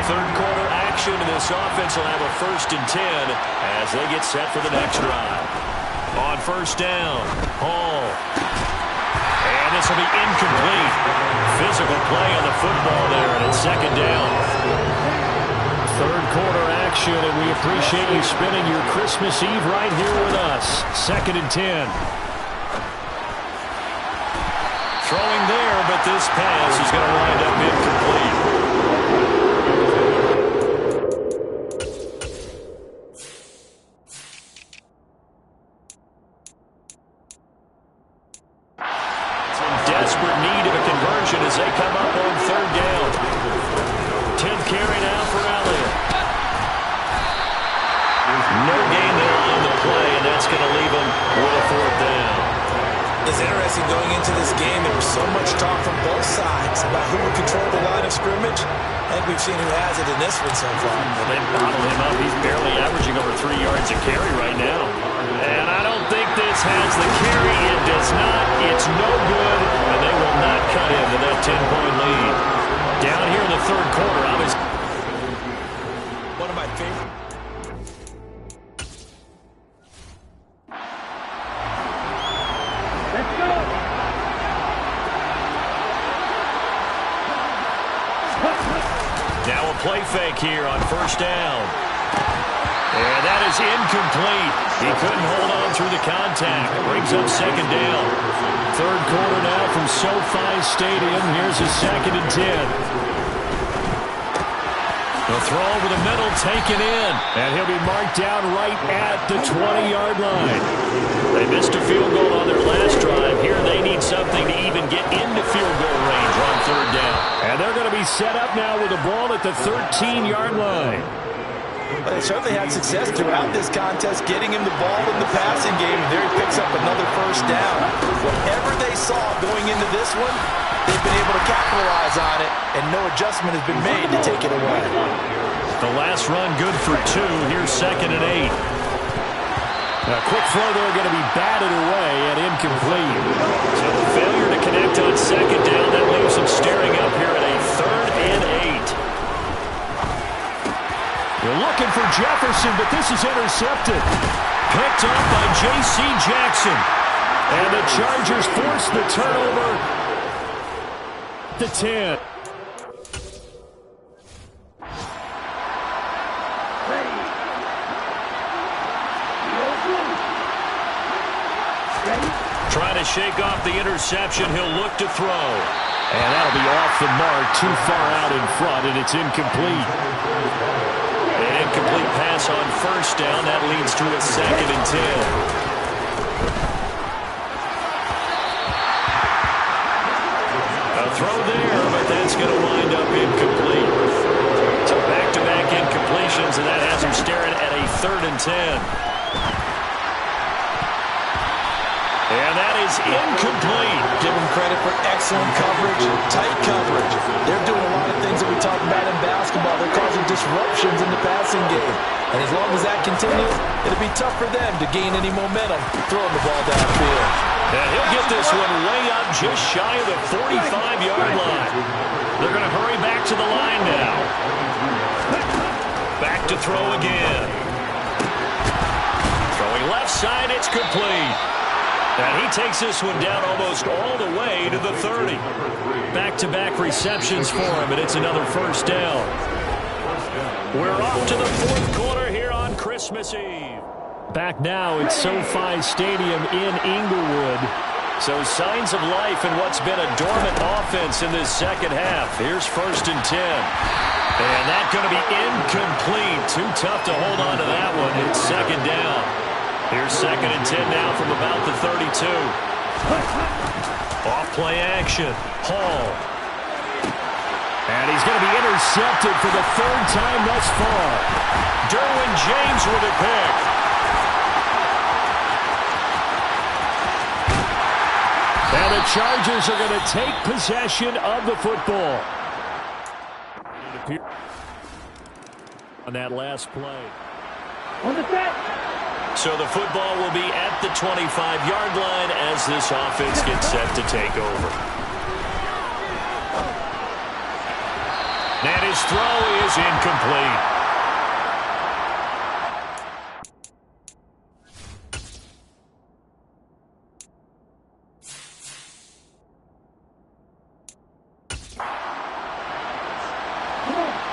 Third quarter action, and this offense will have a 1st and 10 as they get set for the next drive. On 1st down, Hall. And this will be incomplete. Physical play on the football there, and it's 2nd down. Third quarter action, and we appreciate you spending your Christmas Eve right here with us. 2nd and 10. Throwing there, but this pass is going to wind up incomplete. It's in desperate need of a conversion as they come up on 3rd down. 10th carry now for Elliott. No gain there on the play, and that's going to leave him with a 4th down. It's interesting going into this game. There was so much talk from both sides about who would control the line of scrimmage. I think we've seen who has it in this one so far. Well, they bottled him up. He's barely averaging over 3 yards a carry right now. And I don't think this has the carry. It does not. It's no good. And they will not cut him to that 10-point lead. Down here in the 3rd quarter, one of my favorite. Now a play fake here on 1st down. And that is incomplete. He couldn't hold on through the contact. Brings up 2nd down. 3rd quarter now from SoFi Stadium. Here's a 2nd and 10. The throw over the middle, taken in. And he'll be marked down right at the 20-yard line. They missed a field goal on their last drive. Here they need something to even get into field goal range on 3rd down. And they're going to be set up now with the ball at the 13-yard line. They certainly had success throughout this contest, getting him the ball in the passing game, and there he picks up another 1st down. Whatever they saw going into this one, they've been able to capitalize on it, and no adjustment has been made to take it away. The last run good for 2. Here's 2nd and 8. A quick throw there going to be batted away and incomplete. So the failure to connect on 2nd down, that leaves them staring up here at a 3rd and 8. They're looking for Jefferson, but this is intercepted. Picked up by J.C. Jackson. And the Chargers force the turnover. The 10. Trying to shake off the interception. He'll look to throw. And that'll be off the mark, too far out in front, and it's incomplete. An incomplete pass on 1st down. That leads to a 2nd and 10. A throw there, but that's going to wind up incomplete. So back-to-back incompletions, and that has him staring at a 3rd and 10. And that is incomplete. Give them credit for excellent coverage, tight coverage. They're doing a lot of things that we talk about in basketball. They're causing disruptions in the passing game. And as long as that continues, it'll be tough for them to gain any momentum throwing the ball downfield. And he'll get this one way up just shy of the 45-yard line. They're going to hurry back to the line now. Back to throw again. Throwing left side, it's complete. And he takes this one down almost all the way to the 30. Back-to-back receptions for him, and it's another 1st down. We're off to the 4th quarter here on Christmas Eve. Back now at SoFi Stadium in Inglewood. So signs of life in what's been a dormant offense in this 2nd half. Here's 1st and 10. And that's going to be incomplete. Too tough to hold on to that one. It's 2nd down. Here's 2nd and 10 now from about the 32. Off play action. Hall. And he's going to be intercepted for the 3rd time thus far. Derwin James with a pick. And the Chargers are going to take possession of the football. On that last play. On the set. So the football will be at the 25-yard line as this offense gets set to take over. That is His throw is incomplete.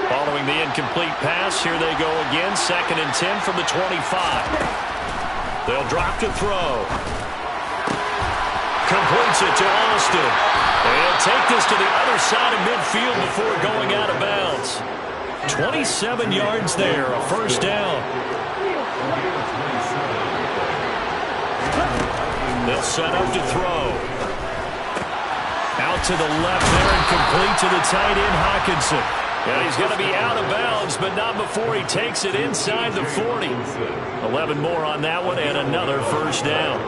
Following the incomplete pass, here they go again. 2nd and 10 from the 25. They'll drop to throw. Completes it to Austin. They'll take this to the other side of midfield before going out of bounds. 27 yards there, a first down. They'll set up to throw. Out to the left there and complete to the tight end, Hockenson. And he's going to be out of bounds, but not before he takes it inside the 40. 11 more on that one and another first down.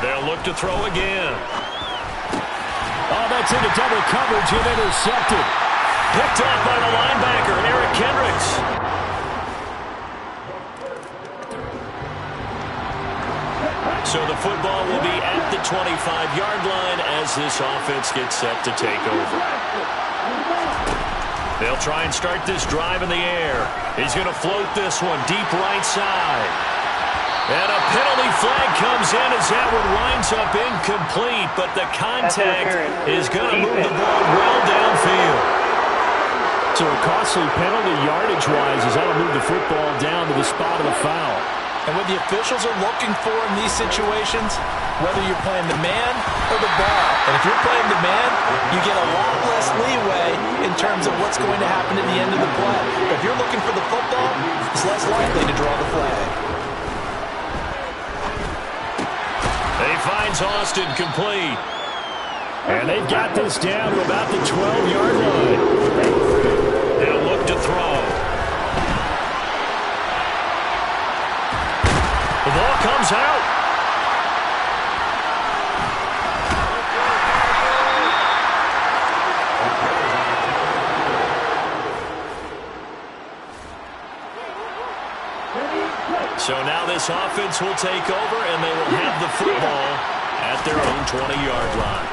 They'll look to throw again. Oh, that's into double coverage and intercepted. Picked up by the linebacker, Eric Kendricks. So the football will be at the 25-yard line as this offense gets set to take over. They'll try and start this drive in the air. He's going to float this one deep right side. And a penalty flag comes in as that one winds up incomplete, but the contact is going to move the ball well downfield. So a costly penalty yardage-wise as that'll move the football down to the spot of the foul. And what the officials are looking for in these situations, whether you're playing the man or the ball, and if you're playing the man, you get a lot less leeway in terms of what's going to happen at the end of the play. If you're looking for the football, it's less likely to draw the flag. He finds Austin complete. And they've got this down to about the 12-yard line. They'll look to throw. The ball comes out. So now this offense will take over, and they will have the football at their own 20-yard line.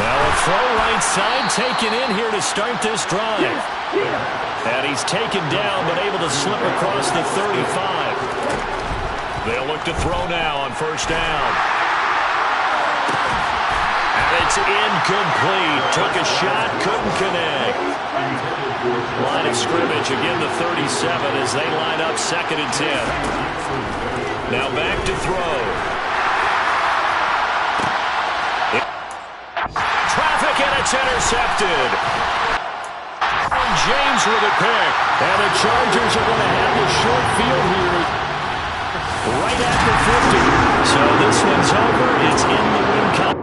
Now a throw right side taken in here to start this drive. And he's taken down, but able to slip across the 35. They'll look to throw now on first down. And it's incomplete. Took a shot, couldn't connect. Line of scrimmage, again the 37 as they line up 2nd and 10. Now back to throw. Traffic, and it's intercepted. James with a pick. And the Chargers are going to have the short field here right at the 50. So this one's over. It's in the win column.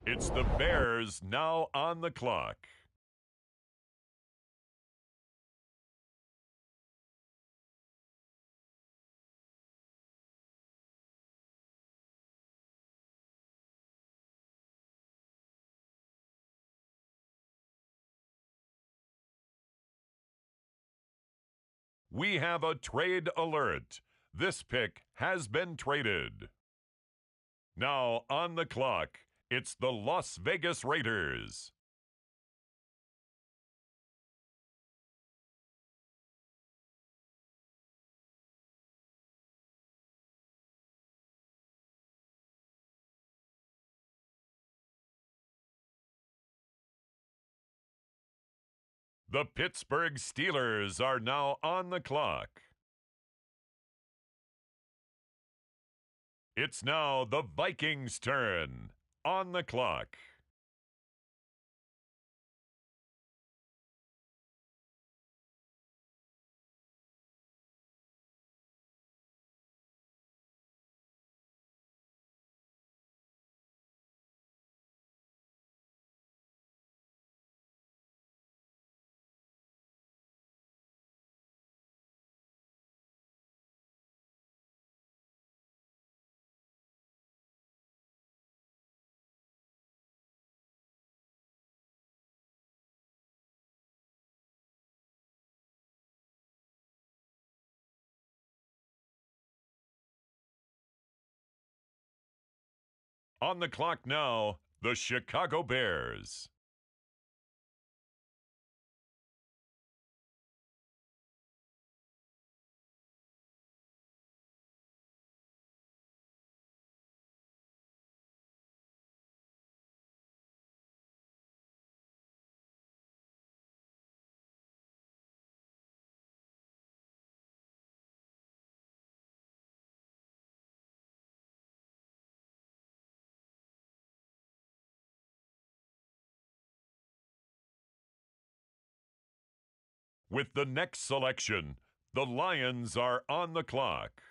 It's the Bears now on the clock. We have a trade alert. This pick has been traded. Now on the clock, it's the Las Vegas Raiders. The Pittsburgh Steelers are now on the clock. It's now the Vikings' turn. On the clock. On the clock now, the Chicago Bears. With the next selection, the Lions are on the clock.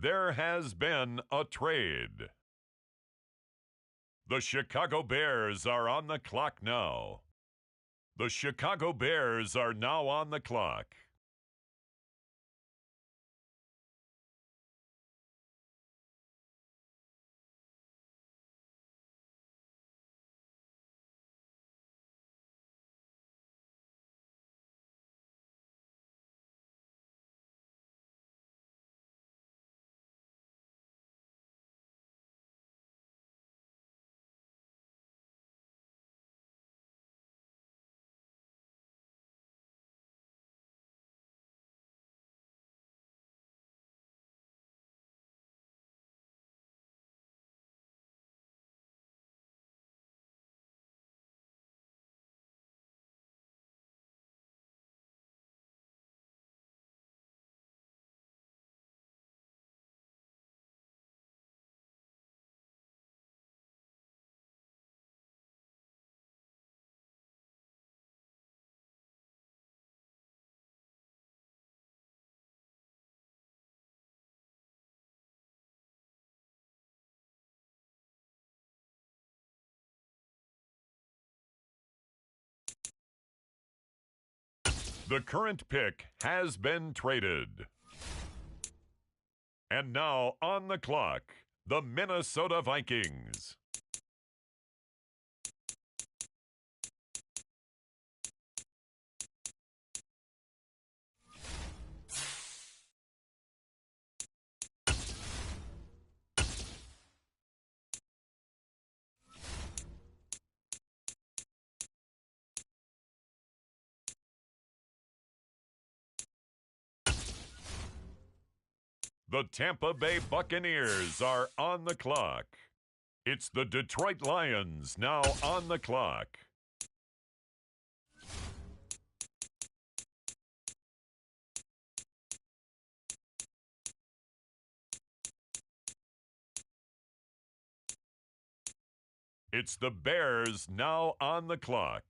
There has been a trade. The Chicago Bears are on the clock now. The Chicago Bears are now on the clock. The current pick has been traded. And now on the clock, the Minnesota Vikings. The Tampa Bay Buccaneers are on the clock. It's the Detroit Lions now on the clock. It's the Bears now on the clock.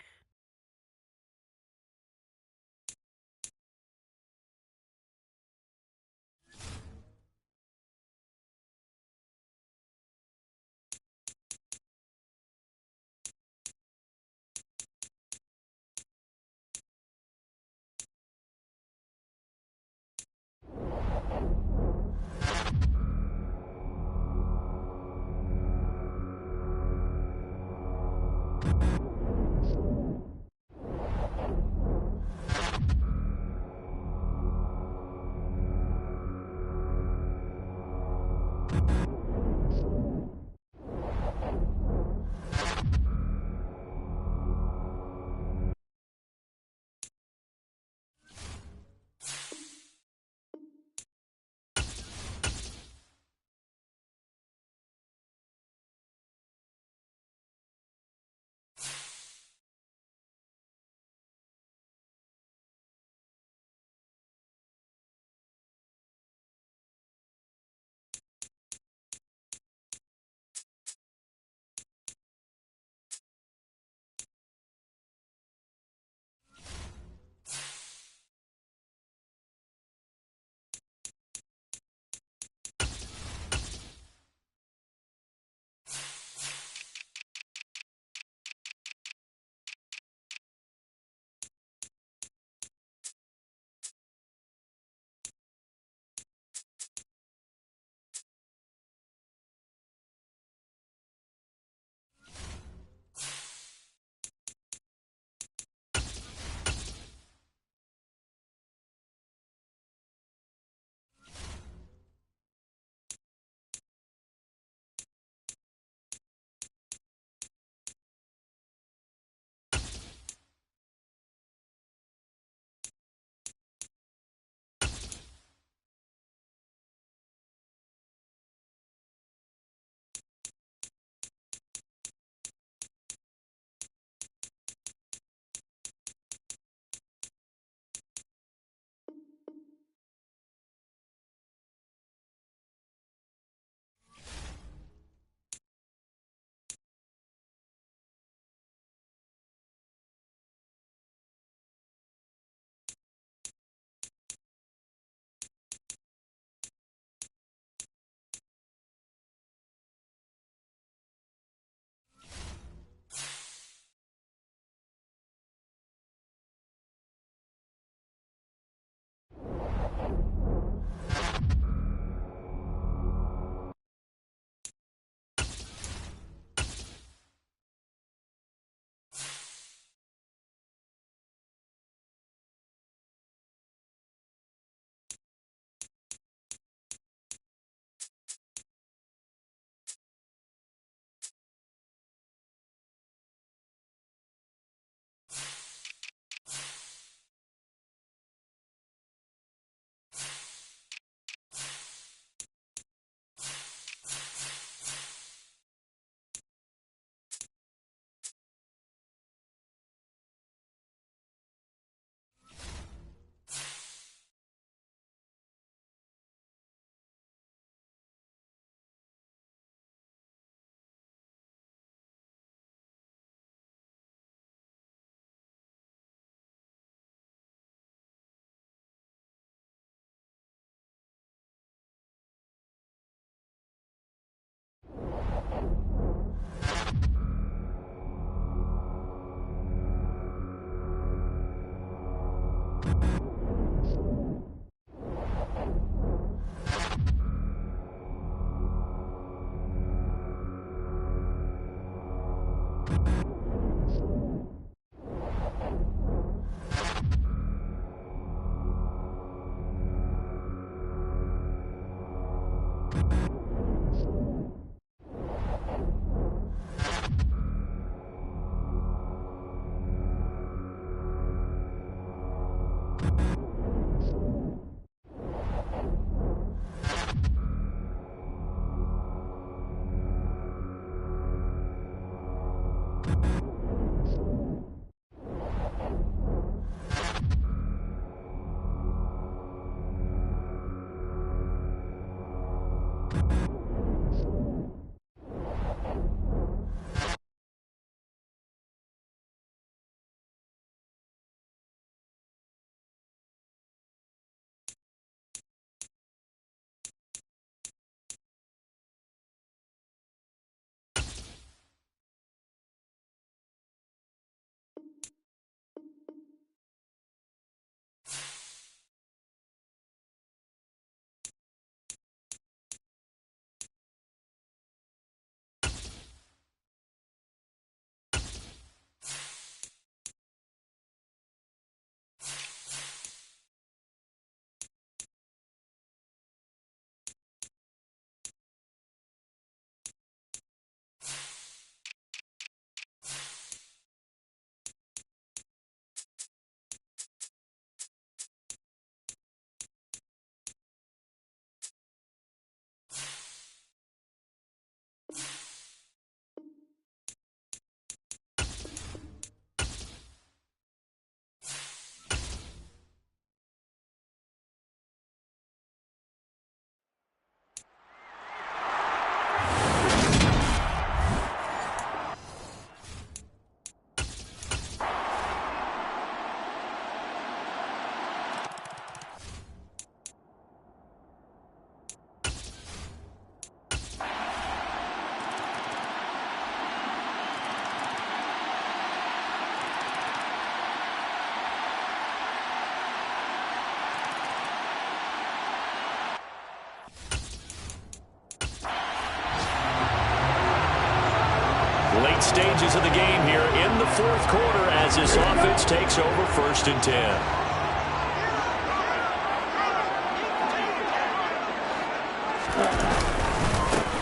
Late stages of the game here in the fourth quarter as this offense takes over 1st and 10.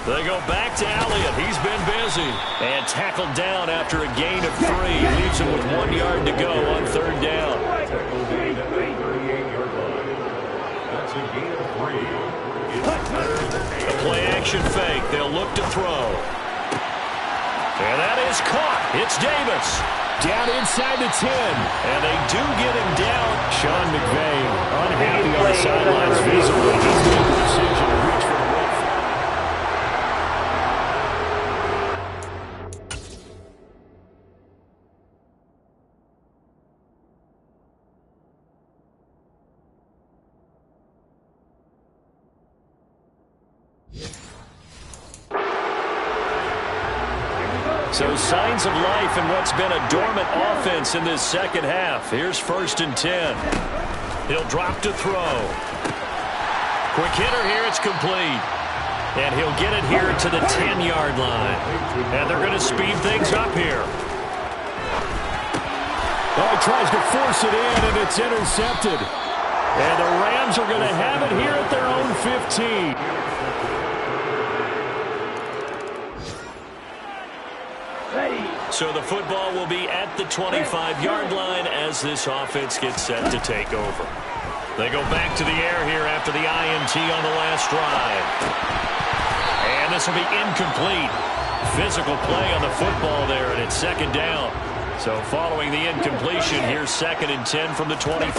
They go back to Elliott. He's been busy. And tackled down after a gain of 3. Leaves him with 1 yard to go on 3rd down. That's a gain of 3. A play action fake. They'll look to throw. And that is caught. It's Davis. Down inside the 10. And they do get him down. Sean McVay unhappy on the sidelines visibly. He's made the decision to reach for the roof. So signs of life in what's been a dormant offense in this second half. Here's 1st and 10. He'll drop to throw. Quick hitter here. It's complete. And he'll get it here to the 10-yard line. And they're going to speed things up here. Oh, he tries to force it in, and it's intercepted. And the Rams are going to have it here at their own 15. So the football will be at the 25-yard line as this offense gets set to take over. They go back to the air here after the INT on the last drive. And this will be incomplete. Physical play on the football there, and it's 2nd down. So following the incompletion, here's 2nd and 10 from the 25.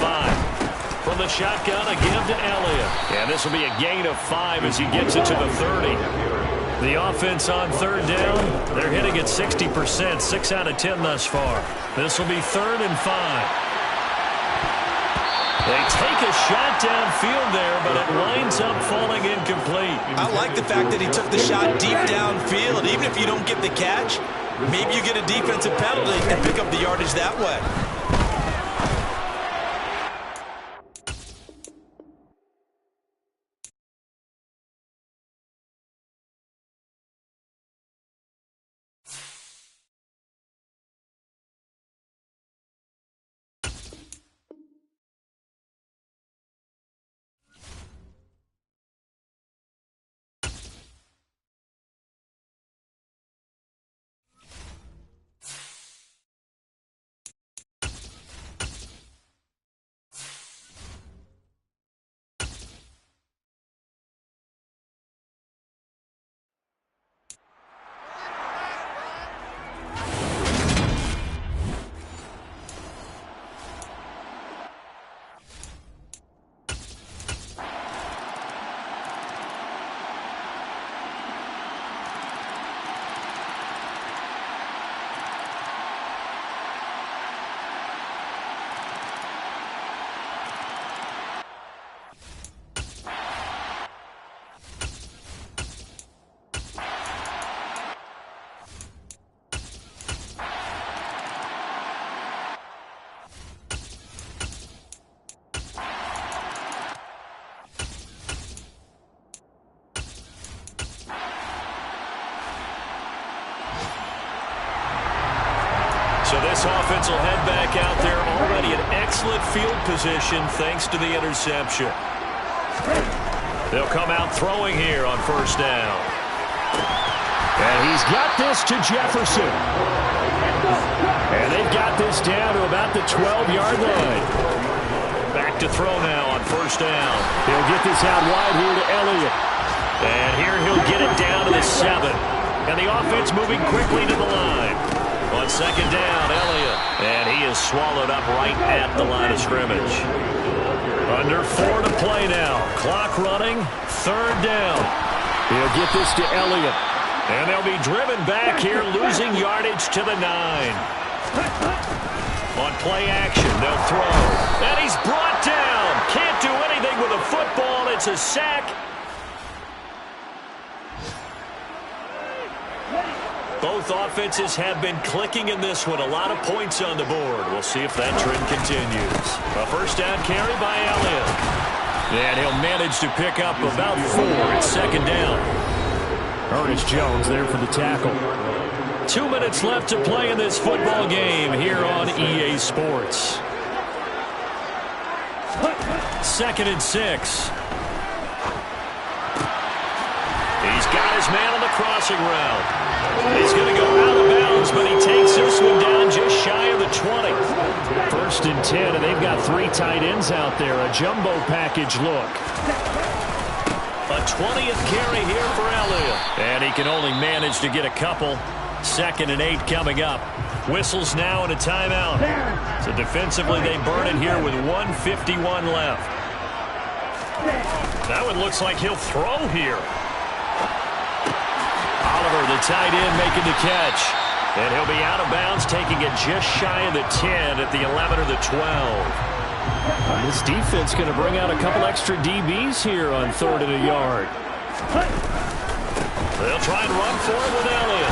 From the shotgun, a give to Elliott. And this will be a gain of 5 as he gets it to the 30. The offense on 3rd down, they're hitting at 60%, 6 out of 10 thus far. This will be 3rd and 5. They take a shot downfield there, but it winds up falling incomplete. I like the fact that he took the shot deep downfield. Even if you don't get the catch, maybe you get a defensive penalty and pick up the yardage that way. So this offense will head back out there, already in excellent field position thanks to the interception. They'll come out throwing here on 1st down. And he's got this to Jefferson. And they've got this down to about the 12-yard line. Back to throw now on 1st down. He'll get this out wide here to Elliott. And here he'll get it down to the 7. And the offense moving quickly to the line. On second down, Elliott. And he is swallowed up right at the line of scrimmage. Under 4 to play now. Clock running. Third down. He'll get this to Elliott. And they'll be driven back here, losing yardage to the 9. On play action, they'll throw. And he's brought down. Can't do anything with a football. It's a sack. Both offenses have been clicking in this one. A lot of points on the board. We'll see if that trend continues. A first down carry by Elliott. And he'll manage to pick up about 4. It's second down. Ernest Jones there for the tackle. 2 minutes left to play in this football game here on EA Sports. Second and 6. He's got his man on the crossing route. He's going to go out of bounds, but he takes this one down just shy of the 20. First and 10, and they've got 3 tight ends out there. A jumbo package look. A 20th carry here for Elliott. And he can only manage to get a couple. Second and 8 coming up. Whistles now and a timeout. So defensively they burn it here with 1:51 left. That one looks like he'll throw here. Oliver, the tight end, making the catch. And he'll be out of bounds, taking it just shy of the 10 at the 11 or the 12. This defense going to bring out a couple extra DBs here on 3rd and a yard. They'll try and run for it with Elliott.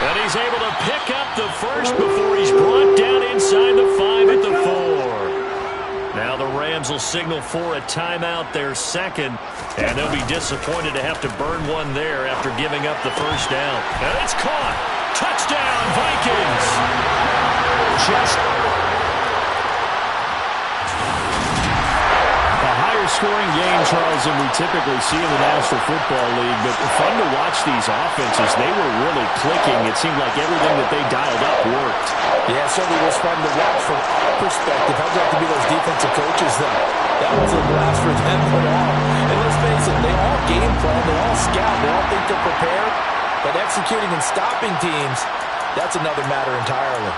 And he's able to pick up the first before he's brought down inside the 5 at the 4. Now the Rams will signal for a timeout, their second. And they'll be disappointed to have to burn one there after giving up the first down. And it's caught. Touchdown, Vikings. Just a higher scoring game, Charles, than we typically see in the National Football League. But fun to watch these offenses. They were really clicking. It seemed like everything that they dialed up worked. Yeah, it certainly was fun to watch from our perspective. How'd you like to be those defensive coaches, though? That was a blast for them at all. And let's face it, they all game plan, they all scout, they all think they're prepared. But executing and stopping teams, that's another matter entirely.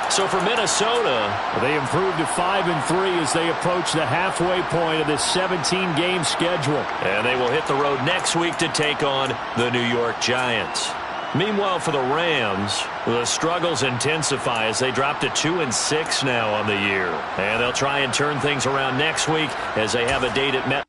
So for Minnesota, they improved to 5-3 as they approach the halfway point of this 17-game schedule. And they will hit the road next week to take on the New York Giants. Meanwhile, for the Rams, the struggles intensify as they drop to 2-6 now on the year. And they'll try and turn things around next week as they have a date at Met.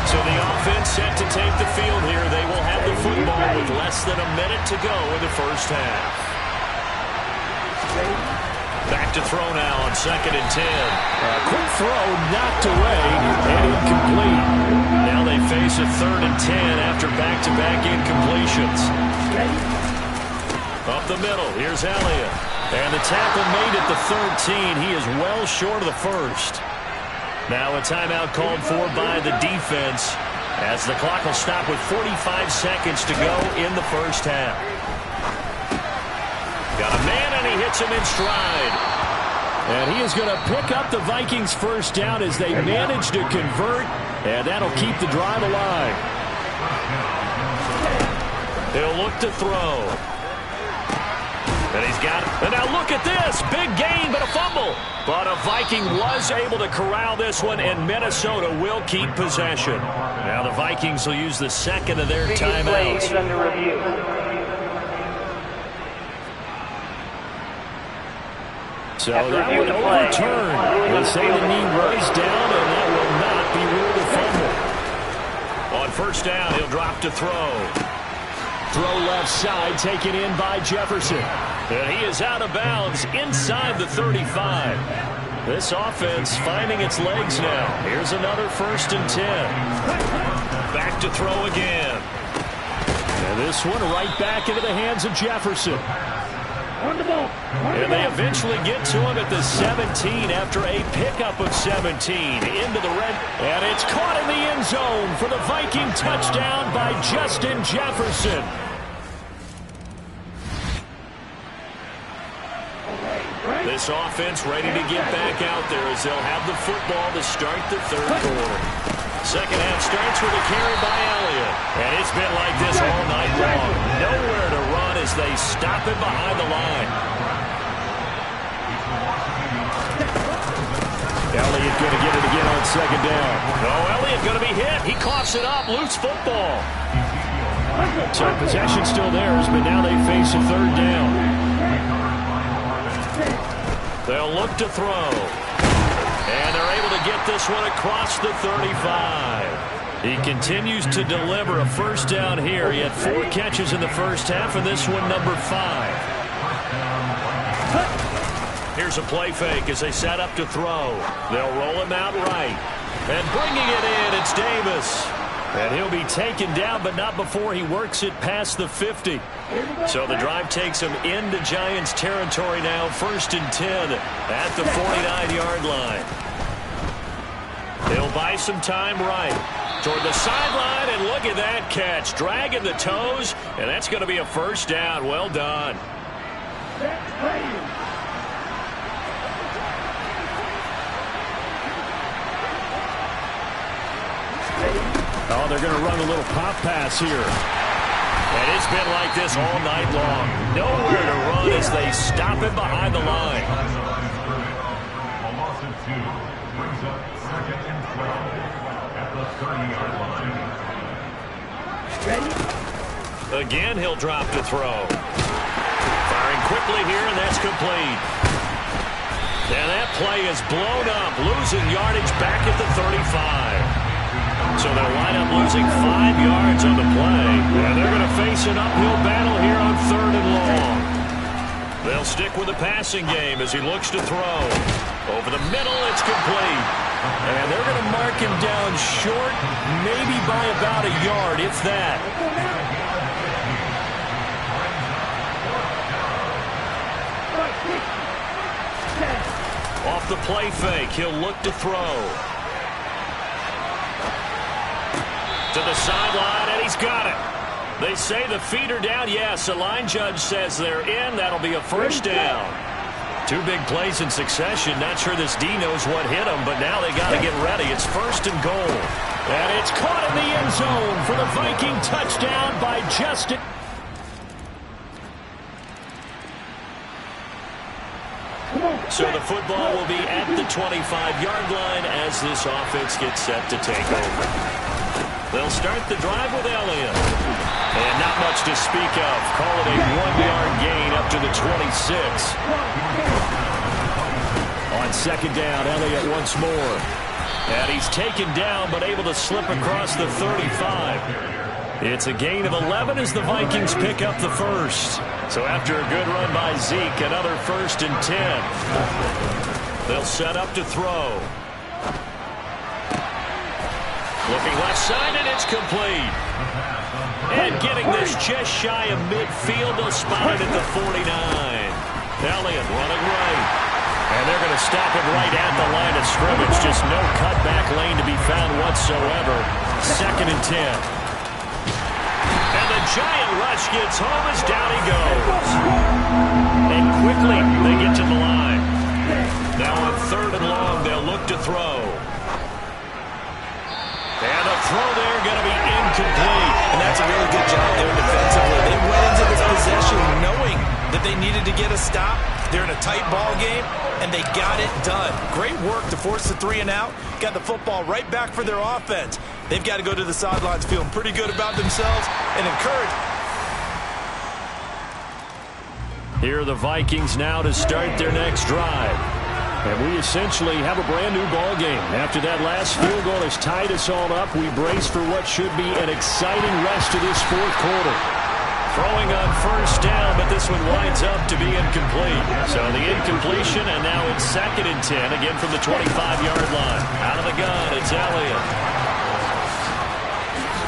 So the offense set to take the field here. They will have the football with less than a minute to go in the first half. Back to throw now on 2nd and 10. Quick throw knocked away and incomplete. Now they face a 3rd and 10 after back-to-back incompletions. Up the middle, here's Elliott. And the tackle made at the 13. He is well short of the first. Now a timeout called for by the defense as the clock will stop with 45 seconds to go in the first half. Got a man, and he hits him in stride. And he is going to pick up the Vikings' first down as they manage to convert, and that'll keep the drive alive. He'll look to throw. And he's got it. And now look at this. Big gain, but a fumble. But a Viking was able to corral this one, and Minnesota will keep possession. Now the Vikings will use the second of their timeouts. So that would overturn. They say the knee was down, and that will not be ruled a fumble. On first down, he'll drop to throw. Throw left side, taken in by Jefferson. And he is out of bounds inside the 35. This offense finding its legs now. Here's another 1st and 10. Back to throw again. And this one right back into the hands of Jefferson. And they eventually get to him at the 17 after a pickup of 17 into the red. And it's caught in the end zone for the Viking touchdown by Justin Jefferson. This offense ready to get back out there as they'll have the football to start the 3rd quarter. Second half starts with a carry by Elliott. And it's been like this all night long. Nowhere to run as they stop it behind the line. Elliott going to get it again on 2nd down. No, Elliott going to be hit. He coughs it up. Loose football. So possession still theirs, but now they face a 3rd down. They'll look to throw. And they're able to get this one across the 35. He continues to deliver a first down here. He had 4 catches in the first half, and this one number 5. Here's a play fake as they set up to throw. They'll roll him out right. And bringing it in, it's Davis. And he'll be taken down, but not before he works it past the 50. So the drive takes him into Giants territory now. 1st and 10 at the 49-yard line. He'll buy some time right toward the sideline, and look at that catch. Dragging the toes, and that's going to be a first down. Well done. Oh, they're going to run a little pop pass here. And it's been like this all night long. Nowhere to run as they stop him behind the line. A loss of 2 brings up 2nd and 12 at the 30-yard line. Again, he'll drop to throw. Firing quickly here, and that's complete. And that play is blown up, losing yardage back at the 35. So they'll wind up losing 5 yards on the play. And they're going to face an uphill battle here on 3rd and long. They'll stick with the passing game as he looks to throw. Over the middle, it's complete. And they're going to mark him down short, maybe by about a yard, if that. Off the play fake, he'll look to throw. To the sideline, and he's got it. They say the feet are down. Yes, the line judge says they're in. That'll be a first down. 2 big plays in succession. Not sure this D knows what hit him, but now they got to get ready. It's 1st and goal. And it's caught in the end zone for the Viking touchdown by Justin. So the football will be at the 25-yard line as this offense gets set to take over. They'll start the drive with Elliott. And not much to speak of. Call it a 1-yard gain up to the 26. On second down, Elliott once more. And he's taken down, but able to slip across the 35. It's a gain of 11 as the Vikings pick up the first. So after a good run by Zeke, another 1st and 10. They'll set up to throw. Looking left side, and it's complete. And getting this just shy of midfield, they'll spot it at the 49. Elliott running right. And they're going to stop him right at the line of scrimmage. Just no cutback lane to be found whatsoever. 2nd and 10. And the giant rush gets home as down he goes. And quickly they get to the line. Now on 3rd and long, they'll look to throw. And a throw there going to be incomplete. And that's a really good job there defensively. They went into this possession knowing that they needed to get a stop. They're in a tight ball game, and they got it done. Great work to force the 3 and out. Got the football right back for their offense. They've got to go to the sidelines feeling pretty good about themselves and encouraged. Here are the Vikings now to start their next drive. And we essentially have a brand-new ball game. After that last field goal has tied us all up, we brace for what should be an exciting rest of this 4th quarter. Throwing on 1st down, but this one winds up to be incomplete. So the incompletion, and now it's 2nd and 10, again from the 25-yard line. Out of the gun, it's Elliott.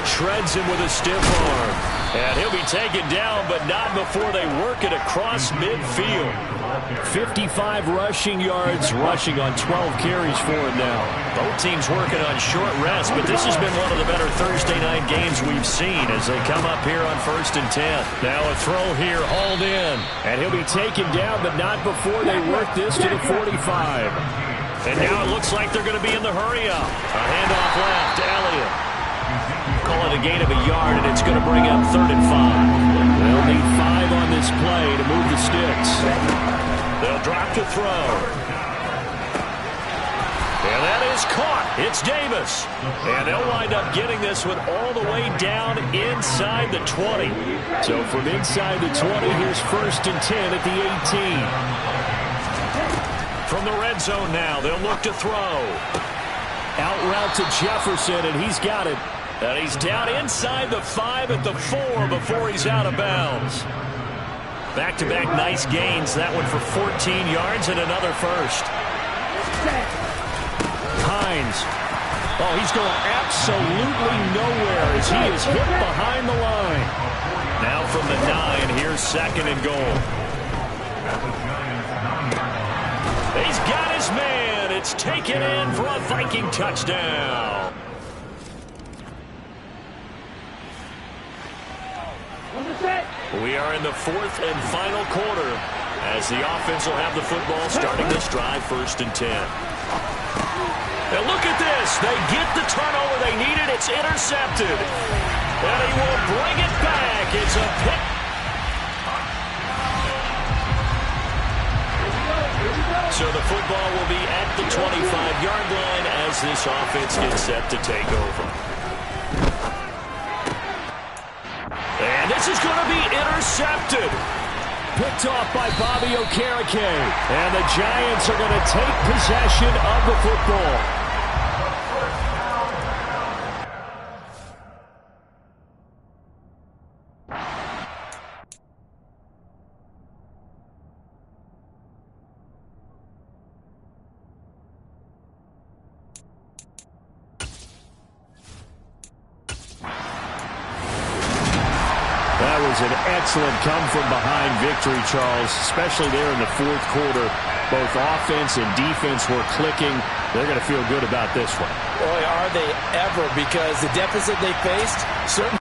Shreds him with a stiff arm. And he'll be taken down, but not before they work it across midfield. 55 rushing yards, rushing on 12 carries for him now. Both teams working on short rest, but this has been one of the better Thursday night games we've seen as they come up here on 1st and 10. Now a throw here, hauled in. And he'll be taken down, but not before they work this to the 45. And now it looks like they're going to be in the hurry-up. A handoff left to Elliott. Call it a gain of a yard, and it's going to bring up 3rd and 5. They'll need 5 on this play to move the sticks. They'll drop to throw. And that is caught. It's Davis. And they'll wind up getting this one all the way down inside the 20. So from inside the 20, here's 1st and 10 at the 18. From the red zone now, they'll look to throw. Out route to Jefferson, and he's got it. And he's down inside the 5 at the 4 before he's out of bounds. Back-to-back nice gains. That one for 14 yards and another first. Hines. Oh, he's going absolutely nowhere as he is hit behind the line. Now from the 9, here's 2nd and goal. He's got his man. It's taken in for a Viking touchdown. We are in the 4th and final quarter as the offense will have the football starting this drive 1st and 10. And look at this. They get the turnover they needed. It's intercepted. And he will bring it back. It's a pick. So the football will be at the 25-yard line as this offense gets set to take over. And this is going to be intercepted. Picked off by Bobby Okereke. And the Giants are going to take possession of the football. An excellent come-from-behind victory, Charles, especially there in the 4th quarter. Both offense and defense were clicking. They're going to feel good about this one. Boy, are they ever, because the deficit they faced certainly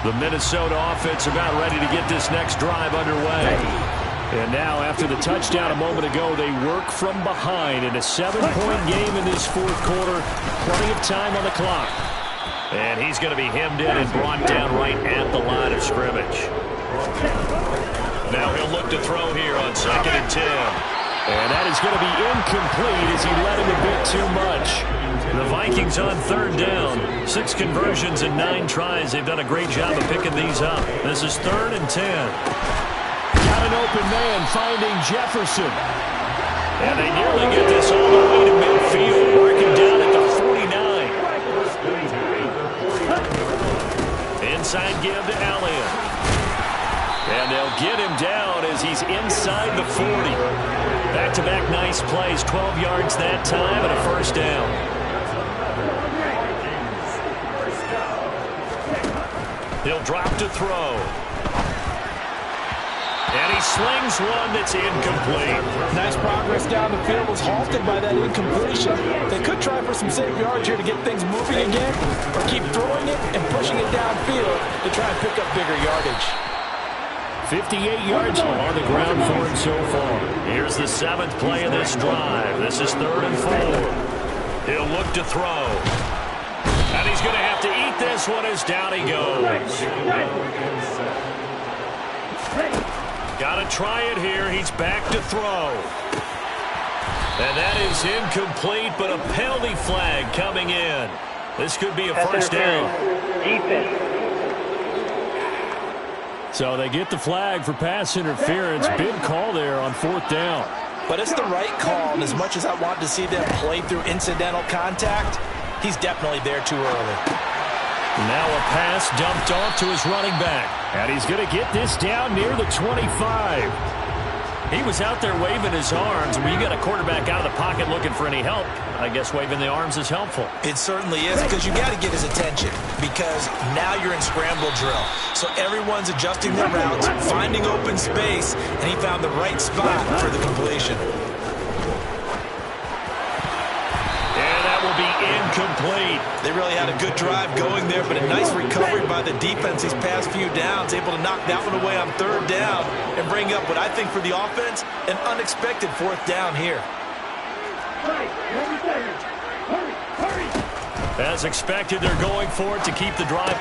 The Minnesota offense about ready to get this next drive underway. And now, after the touchdown a moment ago, they work from behind in a 7-point game in this fourth quarter. Plenty of time on the clock. And he's going to be hemmed in and brought down right at the line of scrimmage. Now he'll look to throw here on 2nd and 10. And that is going to be incomplete as he let him a bit too much. The Vikings on 3rd down. 6 conversions and 9 tries. They've done a great job of picking these up. This is 3rd and 10. Got an open man finding Jefferson. And they nearly get this all the way to midfield. Working down at the 49. Inside give to Elliott. And they'll get him down as he's inside the 40. Back-to-back nice plays. 12 yards that time and a 1st down. He'll drop to throw. And he slings one that's incomplete. Nice progress down the field was halted by that incompletion. They could try for some safe yards here to get things moving again, or keep throwing it and pushing it downfield to try and pick up bigger yardage. 58 yards on the ground for him so far. Here's the 7th play of this drive. This is 3rd and 4. He'll look to throw. And he's going to have to eat this one as down he goes. Got to try it here. He's back to throw. And that is incomplete, but a penalty flag coming in. This could be a 1st down. Defense. So they get the flag for pass interference. Big call there on 4th down. But it's the right call, and as much as I want to see them play through incidental contact, he's definitely there too early. Now a pass dumped off to his running back. And he's going to get this down near the 25. He was out there waving his arms. When you got a quarterback out of the pocket looking for any help, I guess waving the arms is helpful. It certainly is, because you got to get his attention, because now you're in scramble drill. So everyone's adjusting their routes, finding open space, and he found the right spot for the completion. Incomplete. They really had a good drive going there, but a nice recovery by the defense these past few downs, able to knock that one away on 3rd down and bring up what I think for the offense, an unexpected 4th down here. As expected, they're going for it to keep the drive.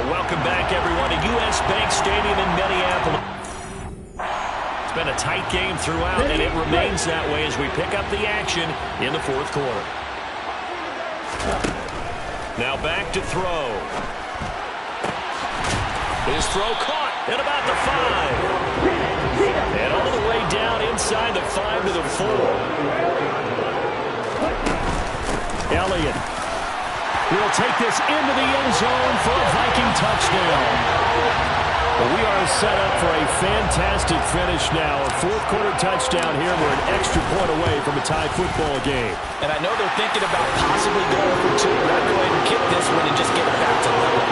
Welcome back, everyone, to U.S. Bank Stadium in Minneapolis. It's been a tight game throughout, and it remains that way as we pick up the action in the 4th quarter. Now back to throw. His throw caught at about the 5. And all the way down inside the 5 to the 4. Elliott will take this into the end zone for a Viking touchdown. Well, we are set up for a fantastic finish now. A 4th quarter touchdown here. We're an extra point away from a tie football game. And I know they're thinking about possibly going for 2. But I'd go ahead and kick this one and just get it back to level.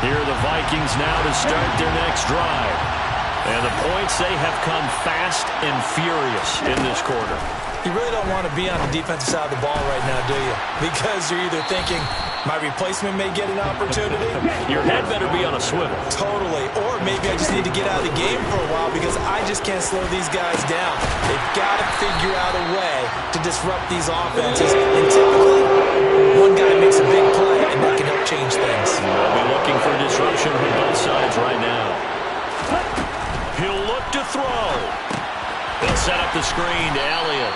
Here are the Vikings now to start their next drive. And the points, they have come fast and furious in this quarter. You really don't want to be on the defensive side of the ball right now, do you? Because you're either thinking, my replacement may get an opportunity. Your head better be on a swivel. Totally. Or maybe I just need to get out of the game for a while because I just can't slow these guys down. They've got to figure out a way to disrupt these offenses. And typically, one guy makes a big play, and that can help change things. They'll be looking for disruption from both sides right now. He'll look to throw. They'll set up the screen to Elliott.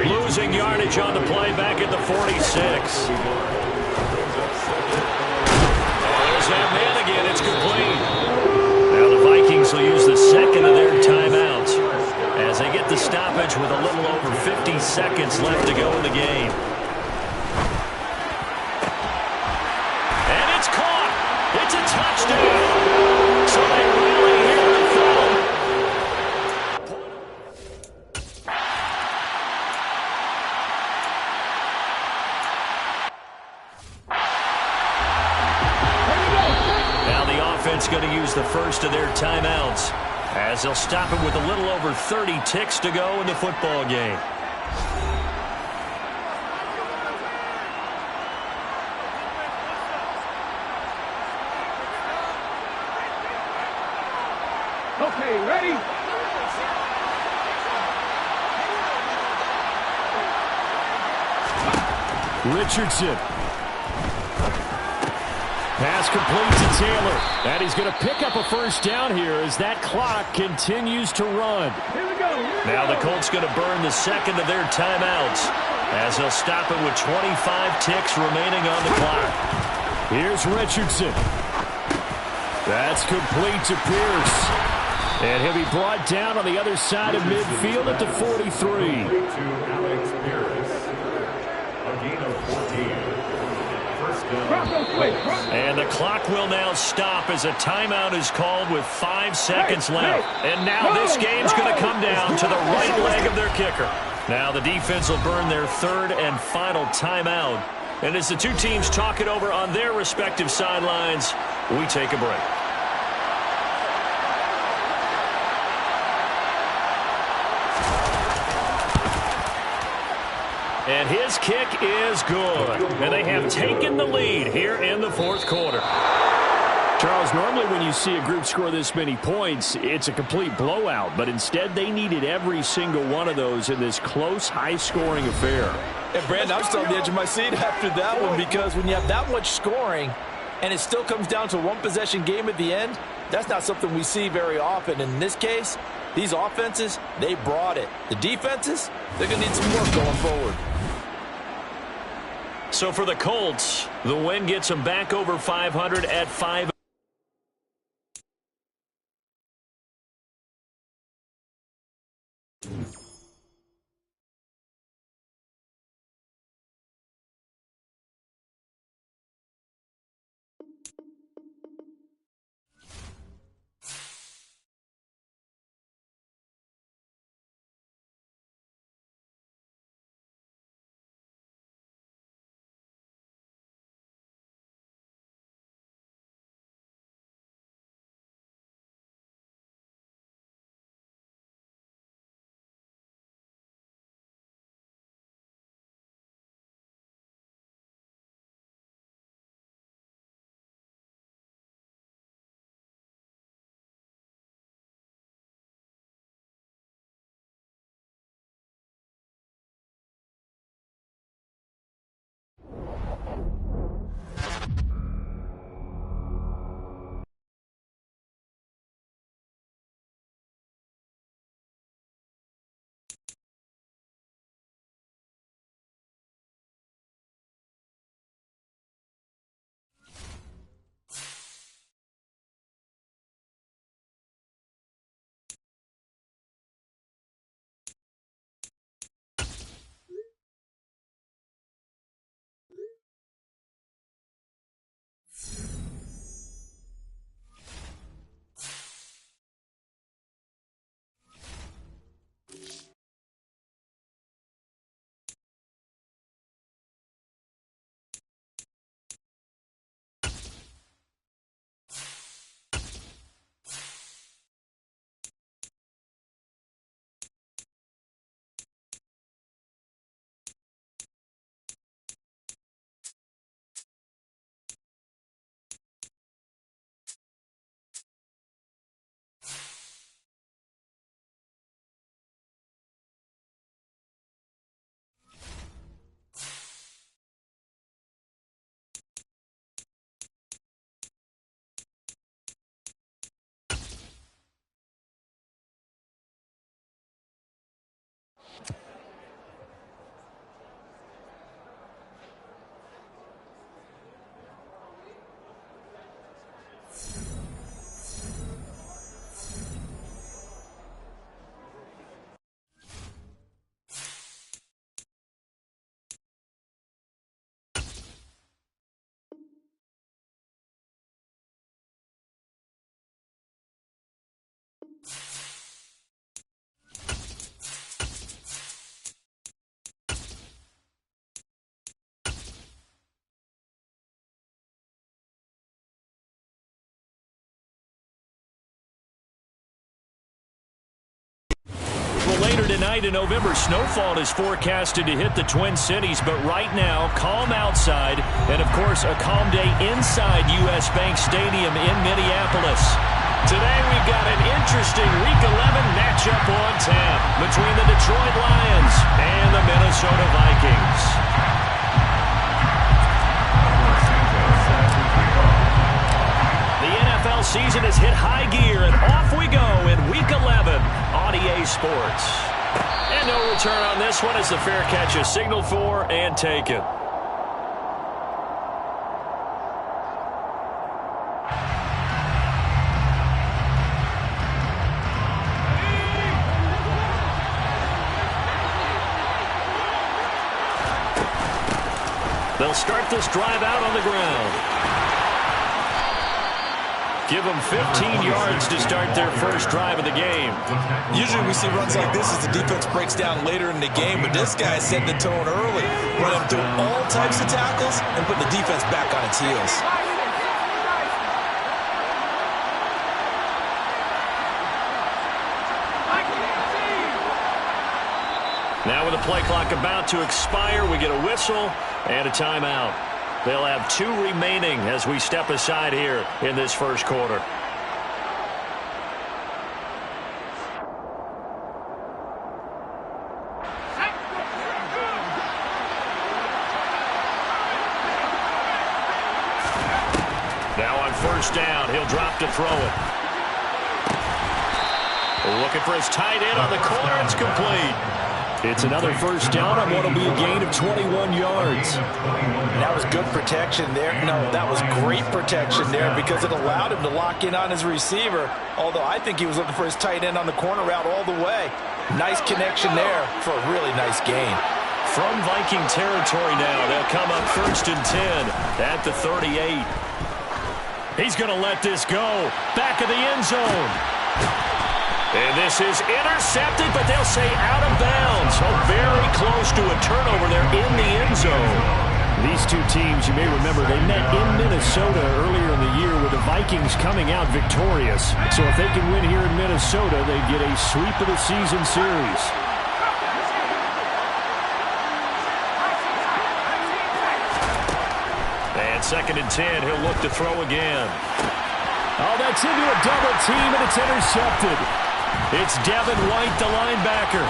Losing yardage on the play back at the 46. There's that man again. It's complete. Now the Vikings will use the second of their timeouts as they get the stoppage with a little over 50 seconds left to go in the game. And it's caught. It's a touchdown. So they rally here in the foul. Offense going to use the first of their timeouts as they'll stop it with a little over 30 ticks to go in the football game. Okay, ready? Richardson. Pass complete to Taylor. And he's going to pick up a first down here as that clock continues to run. Here we go. Now the Colts going to burn the second of their timeouts as they'll stop it with 25 ticks remaining on the clock. Here's Richardson. That's complete to Pierce. And he'll be brought down on the other side of midfield at the 43. And the clock will now stop as a timeout is called with 5 seconds left. And now this game's going to come down to the right leg of their kicker. Now the defense will burn their third and final timeout. And as the two teams talk it over on their respective sidelines, we take a break. And his kick is good. And they have taken the lead here in the fourth quarter. Charles, normally when you see a group score this many points, it's a complete blowout. But instead, they needed every single one of those in this close, high-scoring affair. And, Brandon, I'm still on the edge of my seat after that one because when you have that much scoring and it still comes down to a one-possession game at the end, that's not something we see very often. In this case, these offenses, they brought it. The defenses, they're going to need some work going forward. So for the Colts, the win gets them back over 500 at 5. Later tonight, a November snowfall is forecasted to hit the Twin Cities, but right now, calm outside, and of course, a calm day inside U.S. Bank Stadium in Minneapolis. Today, we've got an interesting Week 11 matchup on tap between the Detroit Lions and the Minnesota Vikings. The NFL season has hit high gear, and off we go in Week 11 on EA Sports. And no return on this one as the fair catch is signaled for and taken. They'll start this drive out on the ground. Give them 15 yards to start their first drive of the game. Usually we see runs like this as the defense breaks down later in the game, but this guy set the tone early, running through all types of tackles and putting the defense back on its heels. Now with the play clock about to expire, we get a whistle and a timeout. They'll have 2 remaining as we step aside here in this first quarter. Now on first down, he'll drop to throw it. Looking for his tight end on the corner. It's complete. It's another first down on what will be a gain of 21 yards. That was good protection there. No, that was great protection there because it allowed him to lock in on his receiver, although I think he was looking for his tight end on the corner route all the way. Nice connection there for a really nice gain. From Viking territory now, they'll come up first and 10 at the 38. He's going to let this go. Back of the end zone. And this is intercepted, but they'll say out of bounds. So very close to a turnover there in the end zone. These two teams, you may remember, they met in Minnesota earlier in the year with the Vikings coming out victorious. So if they can win here in Minnesota, they get a sweep of the season series. And second and 10, he'll look to throw again. Oh, that's into a double team, and it's intercepted. It's Devin White, the linebacker.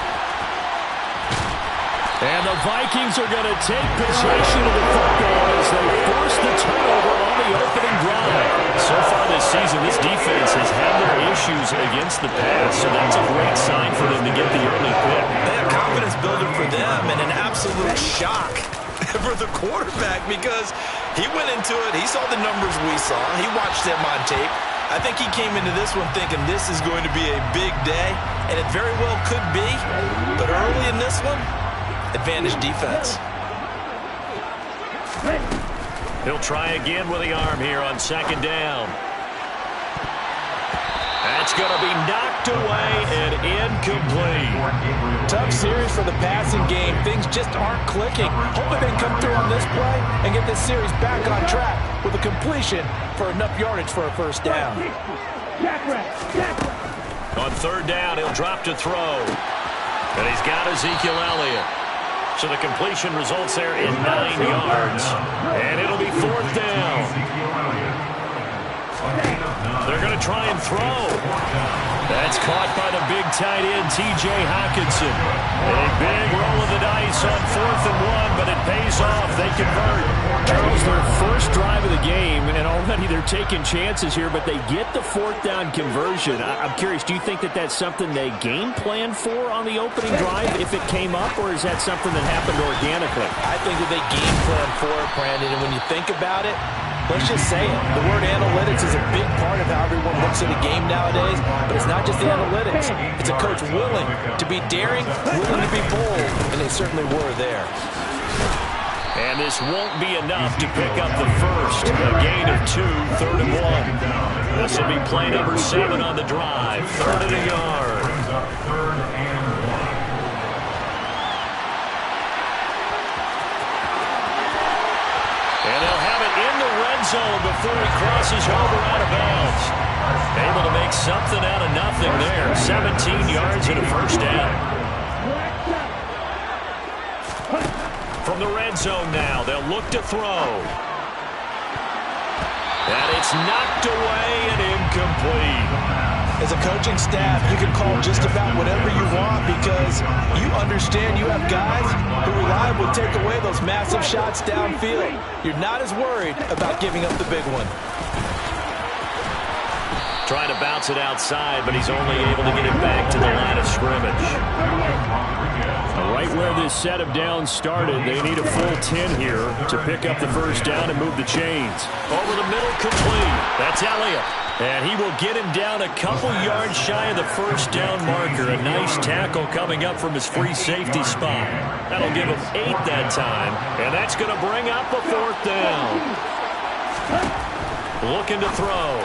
And the Vikings are going to take possession of the football as they force the turnover on the opening drive. So far this season, this defense has had their issues against the pass, so that's a great sign for them to get the early pick. A confidence builder for them and an absolute shock for the quarterback because he went into it, he saw the numbers we saw, he watched them on tape. I think he came into this one thinking this is going to be a big day, and it very well could be, but early in this one, advantage defense. He'll try again with the arm here on second down. That's going to be knocked away and incomplete. Tough series for the passing game. Things just aren't clicking. Hoping they can come through on this play and get this series back on track with a completion for enough yardage for a first down. On third down, he'll drop to throw. And he's got Ezekiel Elliott. So the completion results there in 9 yards. And it'll be fourth down. They're going to try and throw. That's caught by the big tight end, T.J. Hockenson. A big roll of the dice on 4th and 1, but it pays off. They convert. Charles, their first drive of the game, and already they're taking chances here, but they get the 4th down conversion. I'm curious, do you think that that's something they game plan for on the opening drive if it came up, or is that something that happened organically? I think that they game plan for it, Brandon, and when you think about it, let's just say it. The word analytics is a big part of how everyone looks at a game nowadays, but it's not just the analytics. It's a coach willing to be daring, willing to be bold, and they certainly were there. And this won't be enough to pick up the first. A gain of 2, 3rd and 1. This will be play number 7 on the drive. 3rd and a yard. And they'll have it in the red zone before he crosses over out of bounds. Able to make something out of nothing there. 17 yards and a first down. from the red zone now. They'll look to throw. And it's knocked away and incomplete. As a coaching staff, you can call just about whatever you want because you understand you have guys who reliably take away those massive shots downfield. You're not as worried about giving up the big one. Trying to bounce it outside, but he's only able to get it back to the line of scrimmage. Right where this set of downs started, they need a full 10 here to pick up the first down and move the chains. Over the middle, complete. That's Elliott. And he will get him down a couple yards shy of the first down marker. A nice tackle coming up from his free safety spot. That'll give him 8 that time, and that's going to bring up a 4th down. Looking to throw.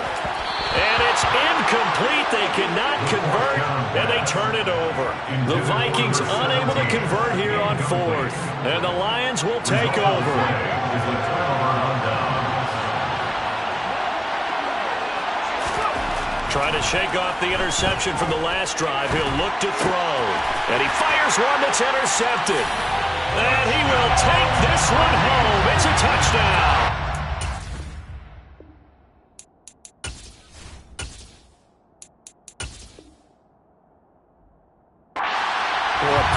And it's incomplete. They cannot convert, and they turn it over. The Vikings unable to convert here on 4th, and the Lions will take over. Trying to shake off the interception from the last drive. He'll look to throw, and he fires one that's intercepted. And he will take this one home. It's a touchdown.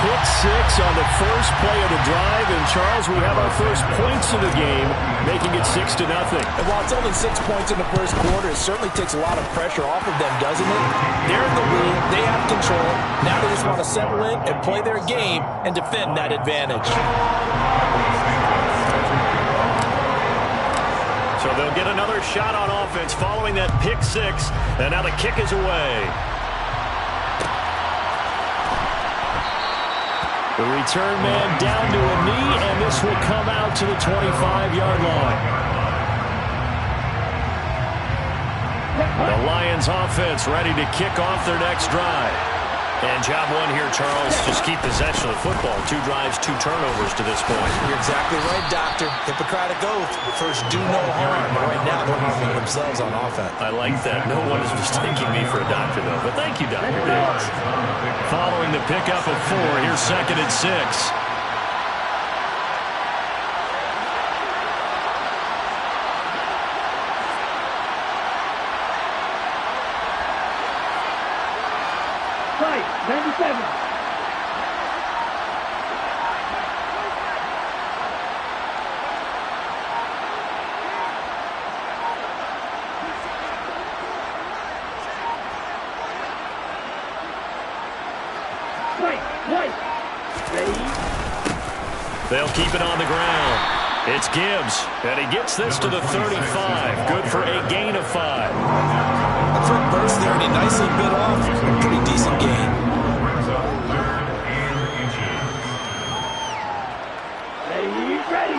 Pick 6 on the first play of the drive, and Charles, we have our first points of the game, making it 6-0. And while it's only 6 points in the first quarter, it certainly takes a lot of pressure off of them, doesn't it? They're in the lead, they have control. Now they just want to settle in and play their game and defend that advantage. So they'll get another shot on offense following that pick 6, and now the kick is away. The return man down to a knee, and this will come out to the 25-yard line. The Lions offense ready to kick off their next drive. And job one here, Charles, just keep possession of the football. 2 drives, 2 turnovers to this point. You're exactly right, Doctor. Hippocratic oath. First, do no harm. Right now, they're harming themselves on offense. I like that. No one is mistaking me for a doctor, though. But thank you, Dr. Diggs. Following the pickup of 4, here's 2nd and 6. Right, 97. They'll keep it on the ground. It's Gibbs, and he gets this to the 35. Good for a gain of 5. A quick burst there, and he nicely bit off a pretty decent gain. Ready.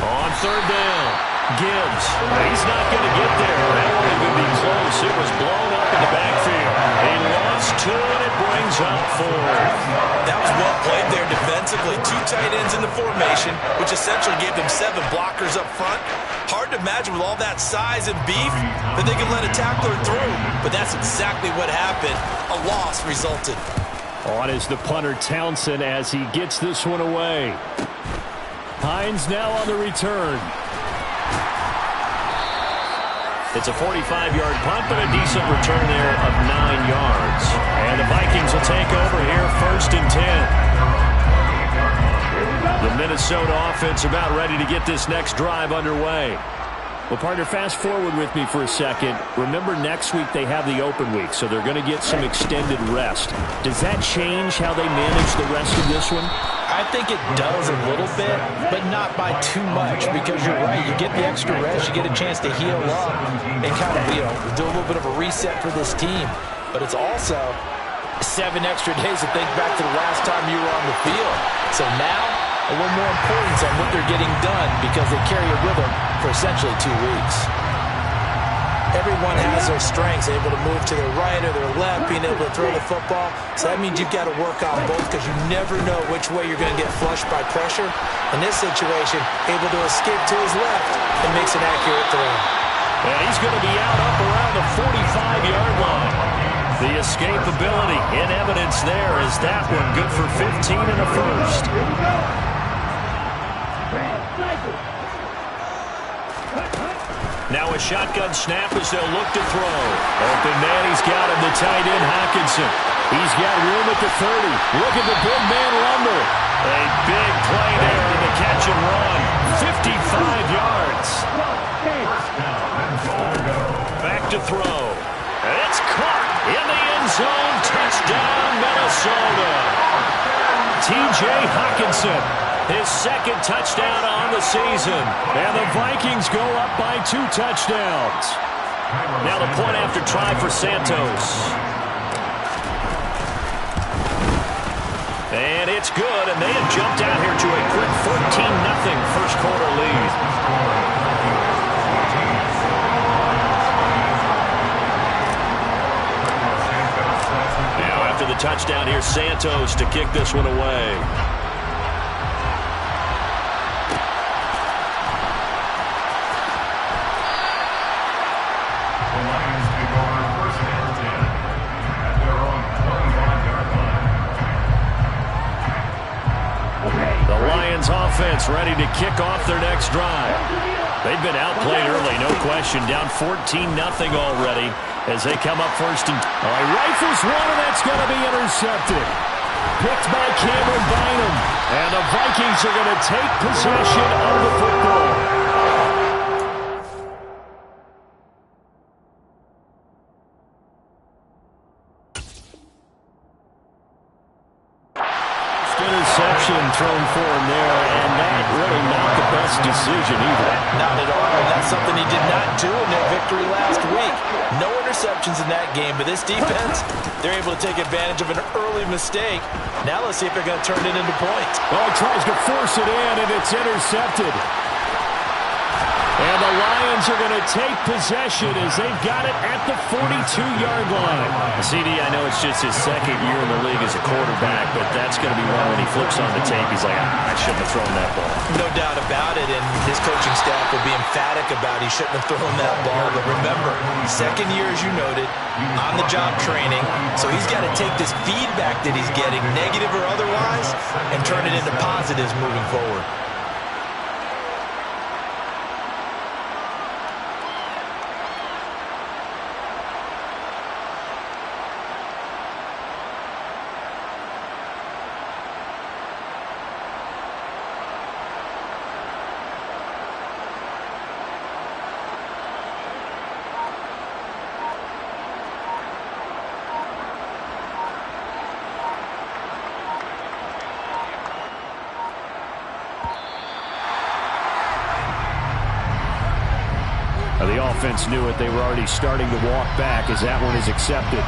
On 3rd down, Gibbs. He's not going to get there. That one would be close. It was blown up in the backfield. He lost 2, and it brings up 4th. That was well played there defensively. 2 tight ends in the formation, which essentially gave them 7 blockers up front. Hard to imagine with all that size and beef that they could let a tackler through. But that's exactly what happened. A loss resulted. On is the punter Townsend as he gets this one away. Hines now on the return. It's a 45-yard punt, but a decent return there of 9 yards. And the Vikings will take over here, 1st and 10. The Minnesota offense about ready to get this next drive underway. Well, partner, fast forward with me for a second. Remember, next week they have the open week, so they're going to get some extended rest. Does that change how they manage the rest of this one? I think it does a little bit, but not by too much, because you're right. You get the extra rest, you get a chance to heal up and kind of, do a little bit of a reset for this team. But it's also 7 extra days to think back to the last time you were on the field. So now, a little more importance on what they're getting done because they carry it with them for essentially 2 weeks. everyone has their strengths, able to move to their right or their left, being able to throw the football. So that means you've got to work on both because you never know which way you're going to get flushed by pressure. In this situation, able to escape to his left and makes an accurate throw. And he's going to be out up around the 45-yard line. The escapability in evidence there is that one good for 15 and a first. Now a shotgun snap as they'll look to throw. Open man, he's got him, the tight end Hockenson. He's got room at the 30. Look at the big man rumble. A big play there in the catch and run. 55 yards. Back to throw. And it's caught in the end zone. Touchdown, Minnesota. T.J. Hockenson, his second touchdown on the season. And the Vikings go up by 2 touchdowns. Now the point after try for Santos. And it's good, and they have jumped out here to a quick 14-0 first quarter lead. Now after the touchdown, here's Santos to kick this one away. Offense ready to kick off their next drive. They've been outplayed early, no question. Down 14-0 already as they come up first. And rifles one, and that's going to be intercepted. Picked by Cameron Bynum. And the Vikings are going to take possession of the football. Interception thrown for him there, and that really not the best decision either. Not at all, and that's something he did not do in their victory last week. No interceptions in that game, but this defense, they're able to take advantage of an early mistake. Now let's see if they're going to turn it into points. Oh, he tries to force it in, and it's intercepted. And the Lions are going to take possession as they've got it at the 42-yard line. CD, I know it's just his second year in the league as a quarterback, but that's going to be one when he flips on the tape. He's like, I shouldn't have thrown that ball. No doubt about it, and his coaching staff will be emphatic about he shouldn't have thrown that ball. But remember, second year, as you noted, on-the-job training, so he's got to take this feedback that he's getting, negative or otherwise, and turn it into positives moving forward. The offense knew it. They were already starting to walk back as that one is accepted.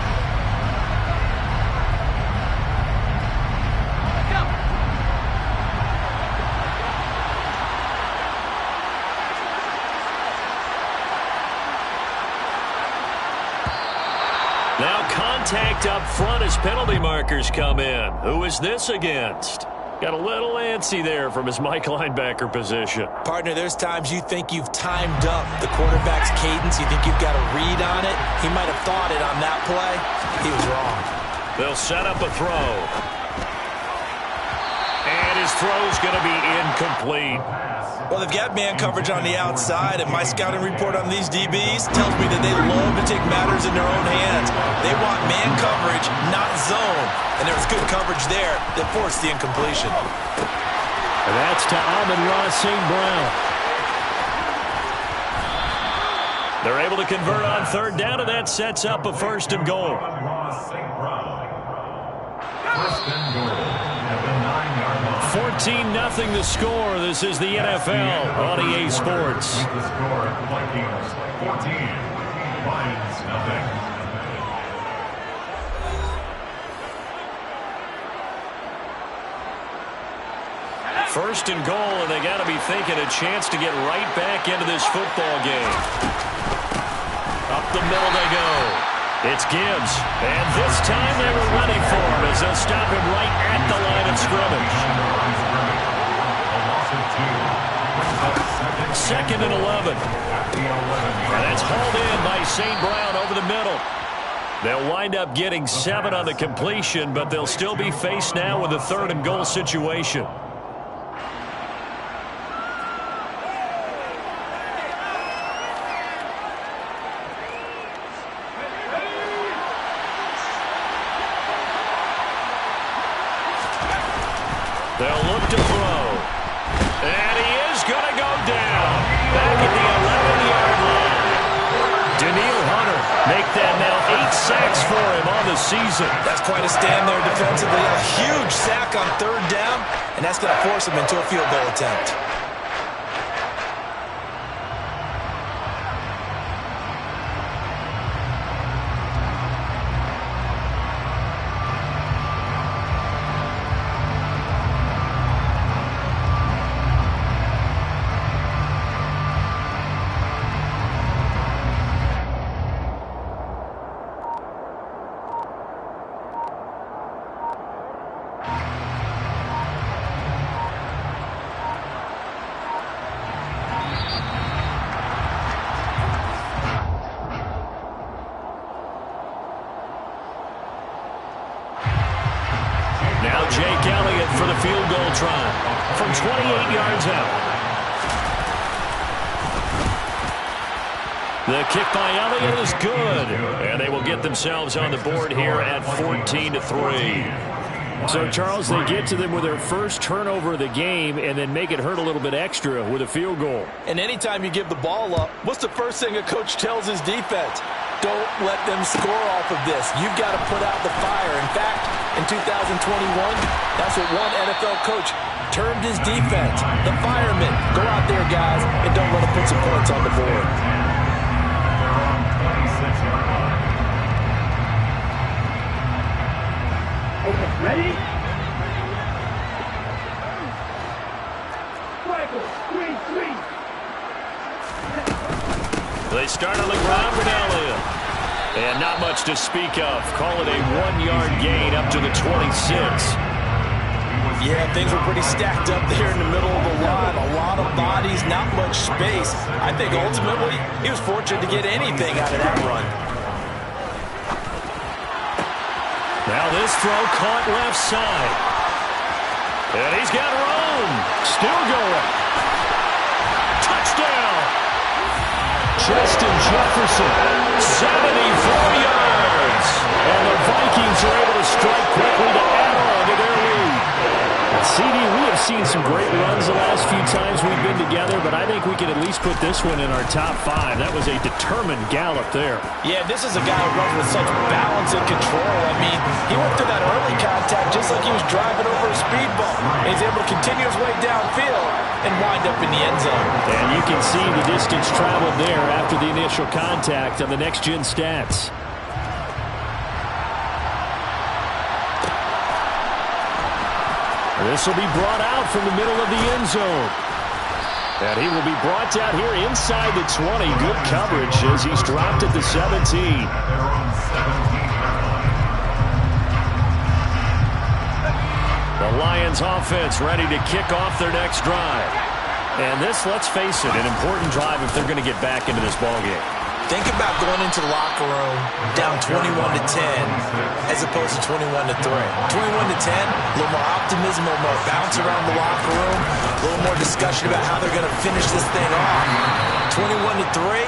Now contact up front as penalty markers come in. Who is this against? Got a little antsy there from his Mike linebacker position. Partner, there's times you think you've timed up the quarterback's cadence. You think you've got a read on it. He might have thought it on that play. He was wrong. They'll set up a throw. And his throw's going to be incomplete. Well, they've got man coverage on the outside, and my scouting report on these DBs tells me that they love to take matters in their own hands. They want man coverage, not zone. And there was good coverage there that forced the incompletion. And that's to Amon-Ra St. Brown. They're able to convert on third down, and that sets up a first and goal. First and goal at the 9-yard line. 14-0 the score. This is the NFL on EA Sports. The score, Vikings 14, Lions nothing. First and goal, and they got to be thinking a chance to get right back into this football game. A It's Gibbs. And this time they were ready for him as they'll stop him right at the line of scrimmage. 2nd and 11. And that's hauled in by St. Brown over the middle. They'll wind up getting 7 on the completion, but they'll still be faced now with a 3rd and goal situation. They'll look to throw. And he is going to go down. Back at the 11-yard line. Daniil Hunter make that now 8 sacks for him on the season. That's quite a stand there defensively. A huge sack on 3rd down, and that's going to force him into a field goal attempt. Now Jake Elliott for the field goal try from 28 yards out. The kick by Elliott is good. And they will get themselves on the board here at 14-3. So, Charles, they get to them with their first turnover of the game and then make it hurt a little bit extra with a field goal. And anytime you give the ball up, what's the first thing a coach tells his defense? Don't let them score off of this. You've got to put out the fire. In fact, in 2021, that's what one NFL coach termed his defense. The firemen. Go out there, guys, and don't let them put some points on the board. Okay, ready? Michael, 3-3. They start on the ground with Elliott. And not much to speak of. Call it a 1-yard gain up to the 26. Yeah, things were pretty stacked up there in the middle of the line. A lot of bodies, not much space. I think ultimately he was fortunate to get anything out of that run. Now this throw caught left side. And he's got room. Still going. Touchdown. Justin Jefferson, 74 yards. And the Vikings are able to strike quickly to add on to their lead. CD, we have seen some great runs the last few times we've been together, but I think we can at least put this one in our top 5. That was a determined gallop there. Yeah, this is a guy who runs with such balance and control. I mean, he went through that early contact just like he was driving over a speed bump. And he's able to continue his way downfield and wind up in the end zone. And you can see the distance traveled there after the initial contact on the next-gen stats. This will be brought out from the middle of the end zone. And he will be brought down here inside the 20. Good coverage as he's dropped at the 17. The Lions offense ready to kick off their next drive. And this, let's face it, an important drive if they're going to get back into this ballgame. Think about going into the locker room down 21-10 as opposed to 21-3. 21-10, a little more optimism, a little more bounce around the locker room, a little more discussion about how they're going to finish this thing off. 21-3,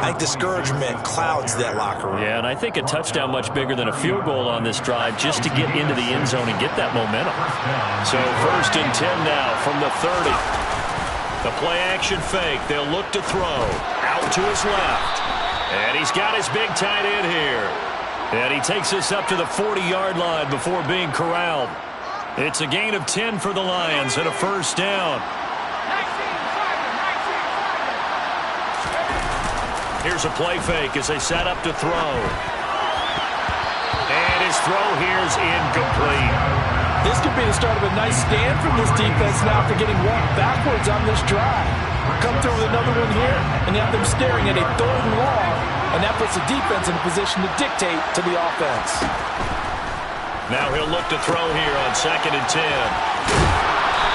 I think discouragement clouds that locker room. Yeah, and I think a touchdown much bigger than a field goal on this drive just to get into the end zone and get that momentum. So 1st and 10 now from the 30. The play-action fake. They'll look to throw. Out to his left. And he's got his big tight end here. And he takes us up to the 40-yard line before being corralled. It's a gain of 10 for the Lions and a 1st down. Here's a play fake as they set up to throw. And his throw here is incomplete. This could be the start of a nice stand from this defense now after getting walked backwards on this drive. Come through with another one here, and you have them staring at a 3rd and long and that puts the defense in a position to dictate to the offense. Now he'll look to throw here on 2nd and 10.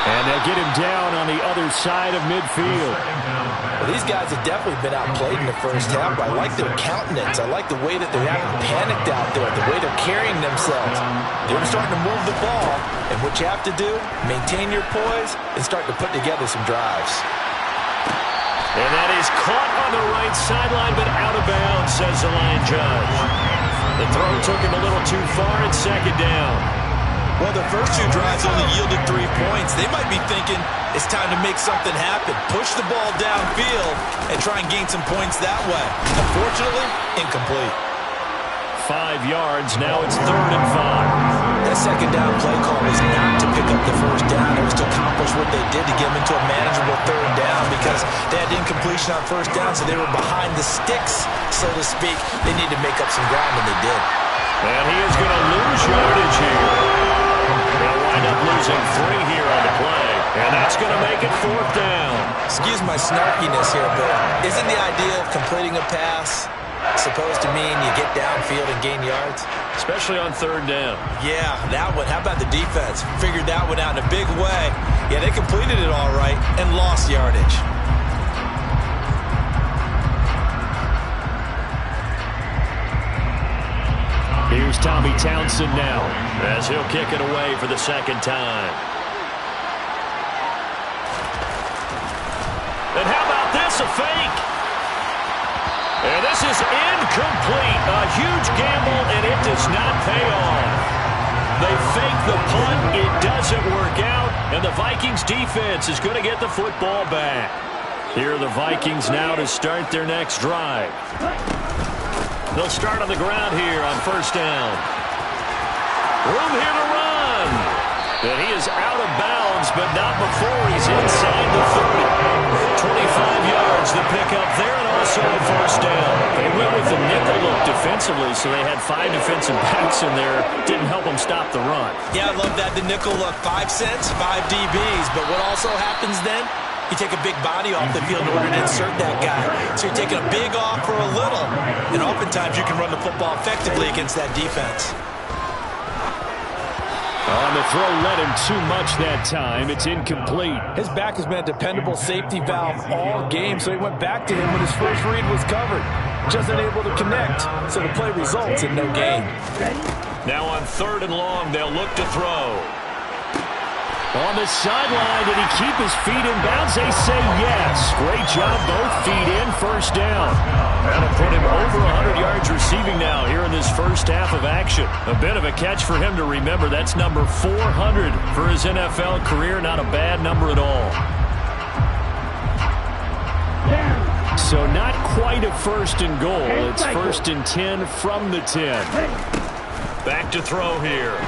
And they'll get him down on the other side of midfield. Well, these guys have definitely been outplayed in the first half, but I like their countenance. I like the way that they haven't panicked out there, the way they're carrying themselves. They're starting to move the ball, and what you have to do, maintain your poise and start to put together some drives. And that is caught on the right sideline, but out of bounds, says the line judge. The throw took him a little too far at 2nd down. Well, the first 2 drives only yielded 3 points. They might be thinking it's time to make something happen. Push the ball downfield and try and gain some points that way. Unfortunately, incomplete. 5 yards. Now it's 3rd and 5. That 2nd down play call was not to pick up the first down. It was to accomplish what they did to get them into a manageable 3rd down because they had incompletion on 1st down, so they were behind the sticks, so to speak. They needed to make up some ground, and they did. And he is going to lose yardage here. They'll wind up losing 3 here on the play. And that's going to make it 4th down. Excuse my snarkiness here, but isn't the idea of completing a pass supposed to mean you get downfield and gain yards? Especially on 3rd down. Yeah, that one. How about the defense? Figured that one out in a big way. Yeah, they completed it all right and lost yardage. Here's Tommy Townsend now as he'll kick it away for the 2nd time. And how about this, a fake? And this is incomplete. A huge gamble, and it does not pay off. They fake the punt. It doesn't work out, and the Vikings defense is going to get the football back. Here are the Vikings now to start their next drive. They'll start on the ground here on 1st down. Room here to run. And he is out of bounds, but not before he's inside the 30. 25 yards to pick up there, and also a 1st down. They went with the nickel look defensively, so they had 5 defensive backs in there. Didn't help them stop the run. Yeah, I love that, the nickel look. 5 cents, 5 DBs. But what also happens then? You take a big body off the field in order to insert that guy. So you're taking a big off for a little. And oftentimes you can run the football effectively against that defense. On the throw, led him too much that time. It's incomplete. His back has been a dependable safety valve all game, so he went back to him when his first read was covered. Just unable to connect, so the play results in no gain. Now on 3rd and long, they'll look to throw. On the sideline, did he keep his feet in bounds? They say yes. Great job, both feet in, 1st down. That'll put him over 100 yards receiving now here in this first half of action. A bit of a catch for him to remember. That's number 400 for his NFL career. Not a bad number at all. So not quite a 1st and goal. It's 1st and 10 from the 10. Back to throw here.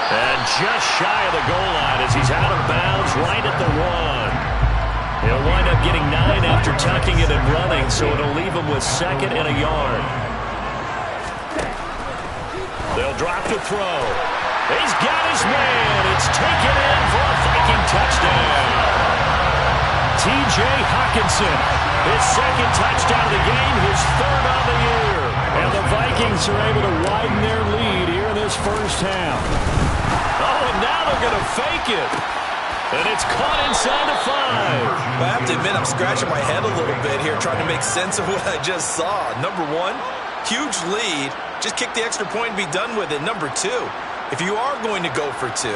And just shy of the goal line as he's out of bounds right at the 1. He'll wind up getting 9 after tucking it and running, so it'll leave him with 2nd and a yard. They'll drop to throw. He's got his man. It's taken in for a Viking touchdown. T.J. Hockenson, his 2nd touchdown of the game, his 3rd on the year. And the Vikings are able to widen their lead here in this first half. Oh, and now they're going to fake it. And it's caught inside the 5. I have to admit, I'm scratching my head a little bit here trying to make sense of what I just saw. Number 1, huge lead. Just kick the extra point and be done with it. Number 2, if you are going to go for 2,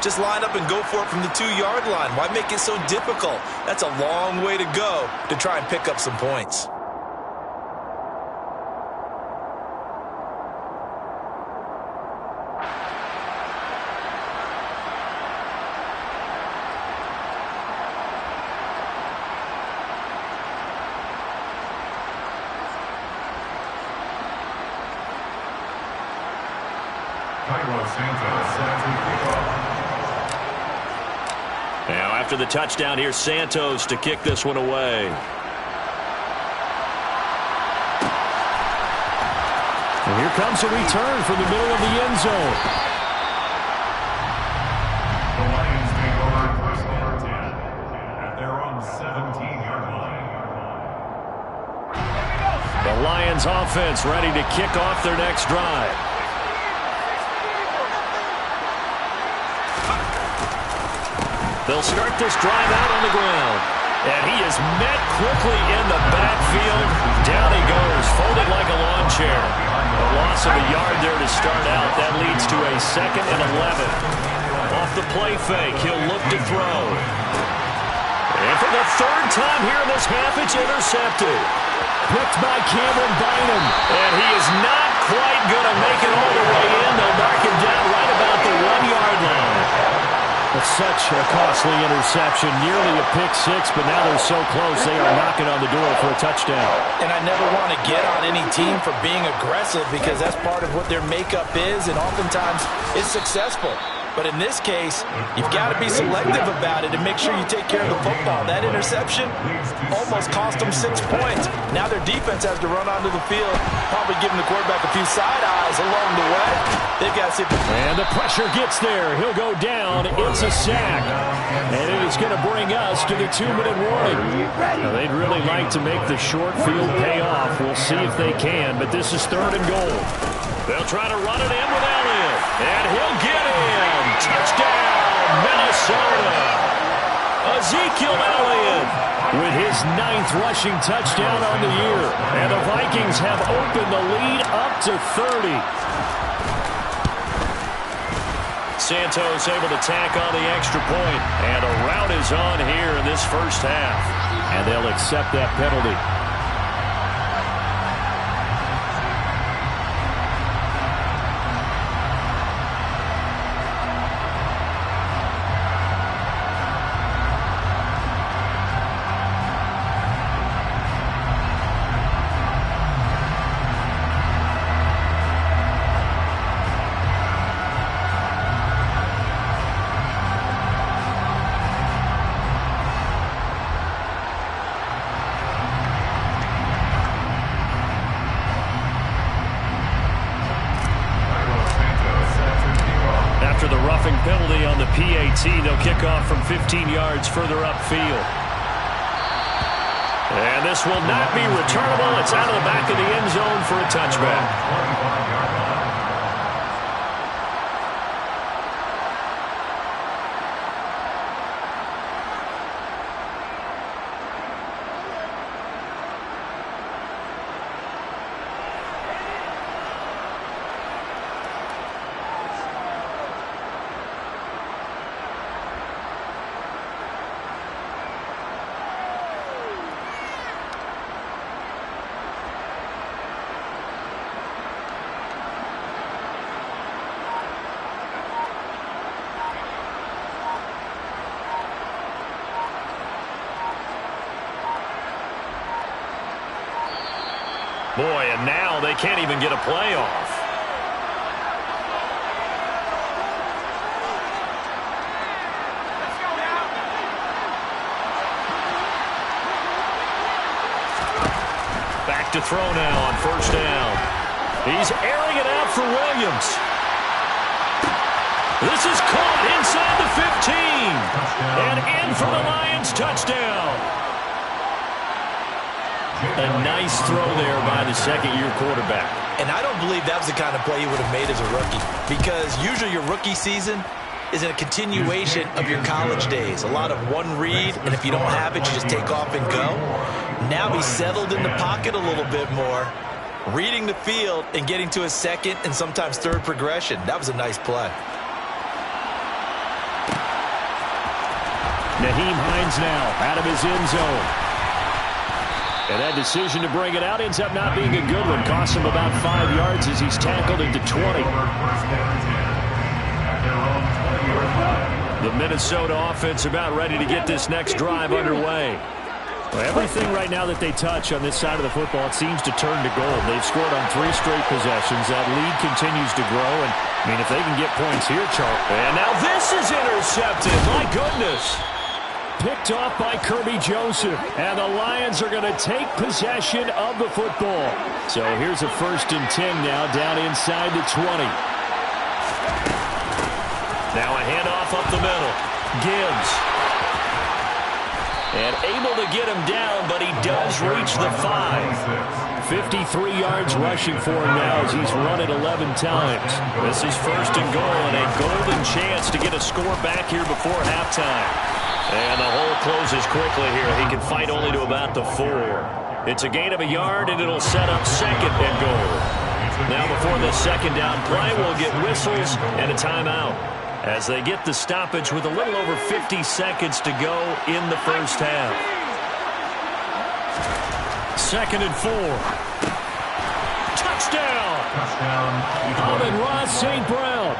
just line up and go for it from the 2-yard line. Why make it so difficult? That's a long way to go to try and pick up some points. Now after the touchdown, here's Santos to kick this one away. And here comes a return from the middle of the end zone. their own 17-yard line. The Lions offense ready to kick off their next drive. They'll start this drive out on the ground. And he is met quickly in the backfield. Down he goes, folded like a lawn chair. A loss of a yard there to start out. That leads to a 2nd and 11. Off the play fake, he'll look to throw. And for the 3rd time here in this half, it's intercepted. Picked by Cameron Bynum. And he is not quite going to make it all the way in. They'll mark him down right about the 1-yard line. It's such a costly interception, nearly a pick six, but now they're so close they are knocking on the door for a touchdown. And I never want to get on any team for being aggressive because that's part of what their makeup is, and oftentimes it's successful. But in this case, you've got to be selective about it and make sure you take care of the football. That interception almost cost them 6 points. Now their defense has to run onto the field, probably giving the quarterback a few side eyes along the way. They've got to see. And the pressure gets there. He'll go down. It's a sack. And it is going to bring us to the 2-minute warning. Now, they'd really like to make the short field pay off. We'll see if they can, but this is 3rd and goal. They'll try to run it in with Elliott. And he'll get in. Touchdown, Minnesota. Ezekiel Elliott with his 9th rushing touchdown on the year. And the Vikings have opened the lead up to 30. Santos able to tack on the extra point. And a rout is on here in this first half. And they'll accept that penalty. Penalty on the PAT. They'll kick off from 15 yards further upfield. And this will not be returnable. It's out of the back of the end zone for a touchback. Boy, and now they can't even get a play off. Back to throw now on 1st down. He's airing it out for Williams. This is caught inside the 15. And in for the Lions touchdown. A nice throw there by the 2nd-year quarterback. And I don't believe that was the kind of play he would have made as a rookie, because usually your rookie season is a continuation of your college days. A lot of one read, and if you don't have it, you just take off and go. Now he's settled in the pocket a little bit more, reading the field and getting to his 2nd and sometimes 3rd progression. That was a nice play. Nyheim Hines now out of his end zone. And that decision to bring it out ends up not being a good one. Costs him about 5 yards as he's tackled into 20. The Minnesota offense about ready to get this next drive underway. Well, everything right now that they touch on this side of the football, it seems to turn to gold. They've scored on 3 straight possessions. That lead continues to grow. And, I mean, if they can get points here, Charles. And now this is intercepted. My goodness. Picked off by Kirby Joseph. And the Lions are going to take possession of the football. So here's a 1st and 10 now down inside the 20. Now a handoff up the middle. Gibbs. And able to get him down, but he does reach the 5. 53 yards rushing for him now as he's run it 11 times. This is first and goal and a golden chance to get a score back here before halftime. And the hole closes quickly here. He can fight only to about the 4. It's a gain of a yard, and it'll set up second and goal. Now before the second down play, we'll get whistles and a timeout as they get the stoppage with a little over 50 seconds to go in the first half. Second and 4. Touchdown! Amon-Ra St. Brown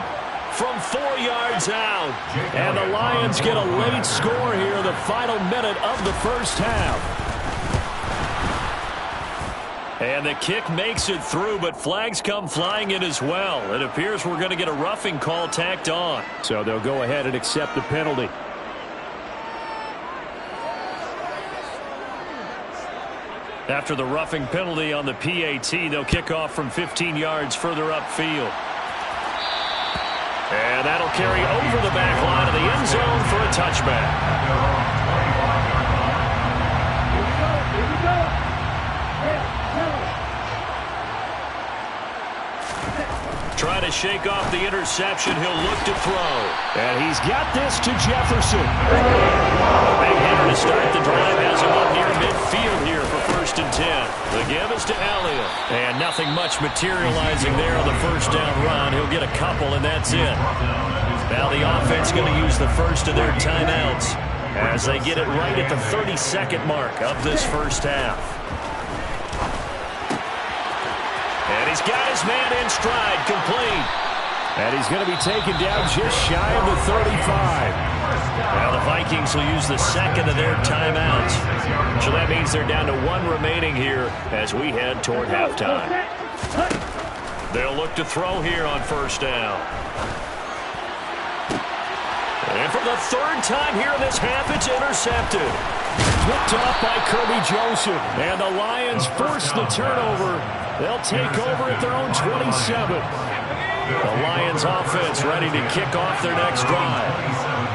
from 4 yards out. And the Lions get a late score here in the final minute of the first half. And the kick makes it through, but flags come flying in as well. It appears we're going to get a roughing call tacked on. So they'll go ahead and accept the penalty. After the roughing penalty on the PAT, they'll kick off from 15 yards further upfield. And that'll carry over the back line of the end zone for a touchback. Trying to shake off the interception. He'll look to throw. And he's got this to Jefferson. Big hitter to start the drive. Has him up near midfield here for first and 10. The give is to Elliott. And nothing much materializing there on the first down run. He'll get a couple, and that's it. Now the offense going to use the first of their timeouts as they get it right at the 32nd mark of this first half. And he's got his man in stride, complete. And he's going to be taken down just shy of the 35. Now the Vikings will use the second of their timeouts. So that means they're down to 1 remaining here as we head toward halftime. They'll look to throw here on first down. And for the 3rd time here in this half, it's intercepted. Picked off by Kirby Joseph. And the Lions force the turnover. They'll take over at their own 27. The Lions offense ready to kick off their next drive.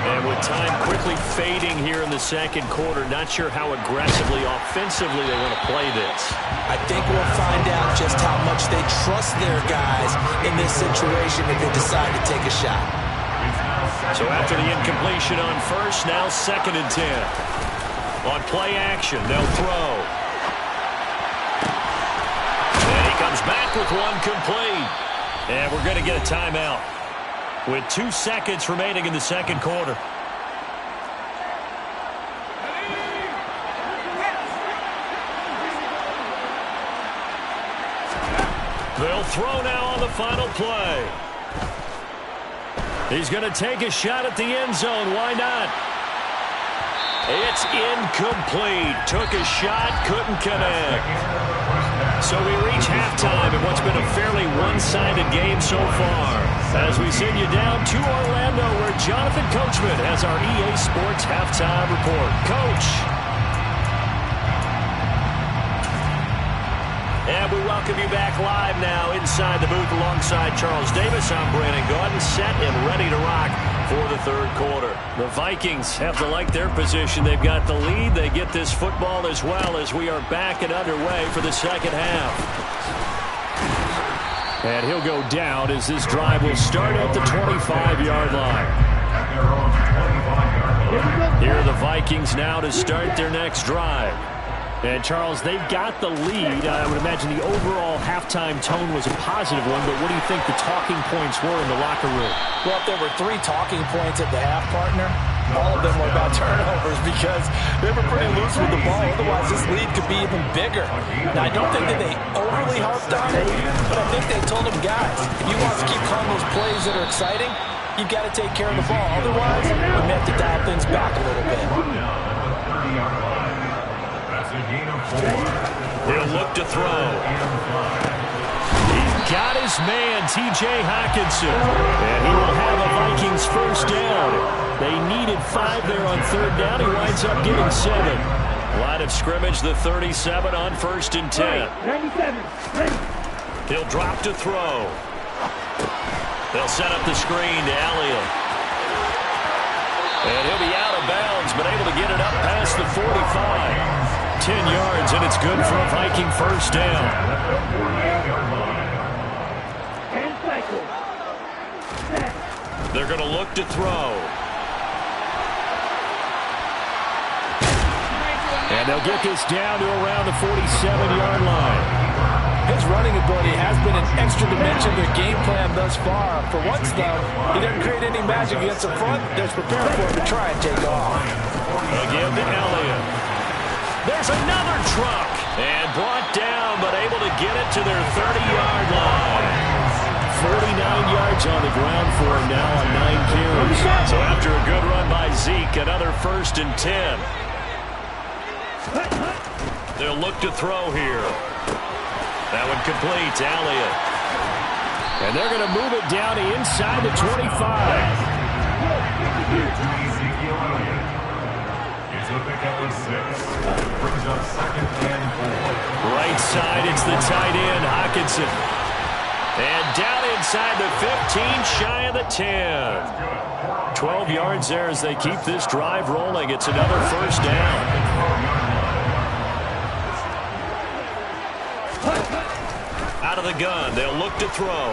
And with time quickly fading here in the second quarter, not sure how aggressively, offensively they want to play this. I think we'll find out just how much they trust their guys in this situation if they decide to take a shot. So after the incompletion on first, now second and 10. On play action, they'll throw. Comes back with one complete. And we're going to get a timeout with 2 seconds remaining in the second quarter. They'll throw now on the final play. He's going to take a shot at the end zone. Why not? It's incomplete. Took a shot, couldn't connect. So we reach halftime in what's been a fairly one-sided game so far. As we send you down to Orlando, where Jonathan Coachman has our EA Sports Halftime Report. Coach. And we welcome you back live now inside the booth alongside Charles Davis. I'm Brandon Gaudin, set and ready to rock for the third quarter. The Vikings have to like their position. They've got the lead. They get this football as well as we are back and underway for the second half. And he'll go down as this drive will start at the 25-yard line. Here are the Vikings now to start their next drive. And, Charles, they've got the lead. I would imagine the overall halftime tone was a positive one, but what do you think the talking points were in the locker room? Well, if there were 3 talking points at the half, partner, all of them were about turnovers because they were pretty loose with the ball. Otherwise, this lead could be even bigger. Now, I don't think that they overly harped on it, but I think they told them, guys, if you want to keep calling those plays that are exciting, you've got to take care of the ball. Otherwise, we may have to dial things back a little bit. He'll look to throw. He's got his man, T.J. Hockenson. And he will have a Vikings first down. They needed 5 there on third down. He winds up getting 7. Line of scrimmage, the 37 on first and 10. He'll drop to throw. They'll set up the screen to Elliott. And he'll be out of bounds, but able to get it up past past the 45. 10 yards, and it's good for a Viking first down. They're going to look to throw. And they'll get this down to around the 47-yard line. His running ability has been an extra dimension to their game plan thus far. For once, though, he doesn't create any magic against the front. They're prepared for him to try and take off. Again to Elliott. There's another truck. And brought down, but able to get it to their 30-yard line. 49 yards on the ground for him now on 9 carries. So after a good run by Zeke, another 1st and 10. They'll look to throw here. That one complete to Elliott. And they're going to move it down to inside the 25. Right side, it's the tight end, Hockenson. And down inside the 15, shy of the 10. 12 yards there as they keep this drive rolling. It's another 1st down. Out of the gun, they'll look to throw.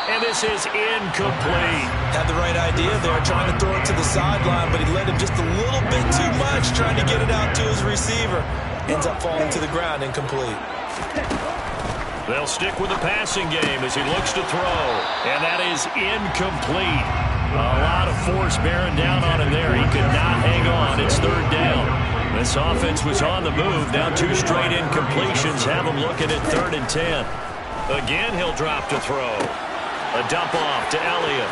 And this is incomplete. Had the right idea there, trying to throw it to the sideline, but he led him just a little bit too much, trying to get it out to his receiver. Ends up falling to the ground, incomplete. They'll stick with the passing game as he looks to throw. And that is incomplete. A lot of force bearing down on him there. He could not hang on. It's 3rd down. This offense was on the move. Now 2 straight incompletions have him looking at 3rd and 10. Again, he'll drop to throw. A dump off to Elliott.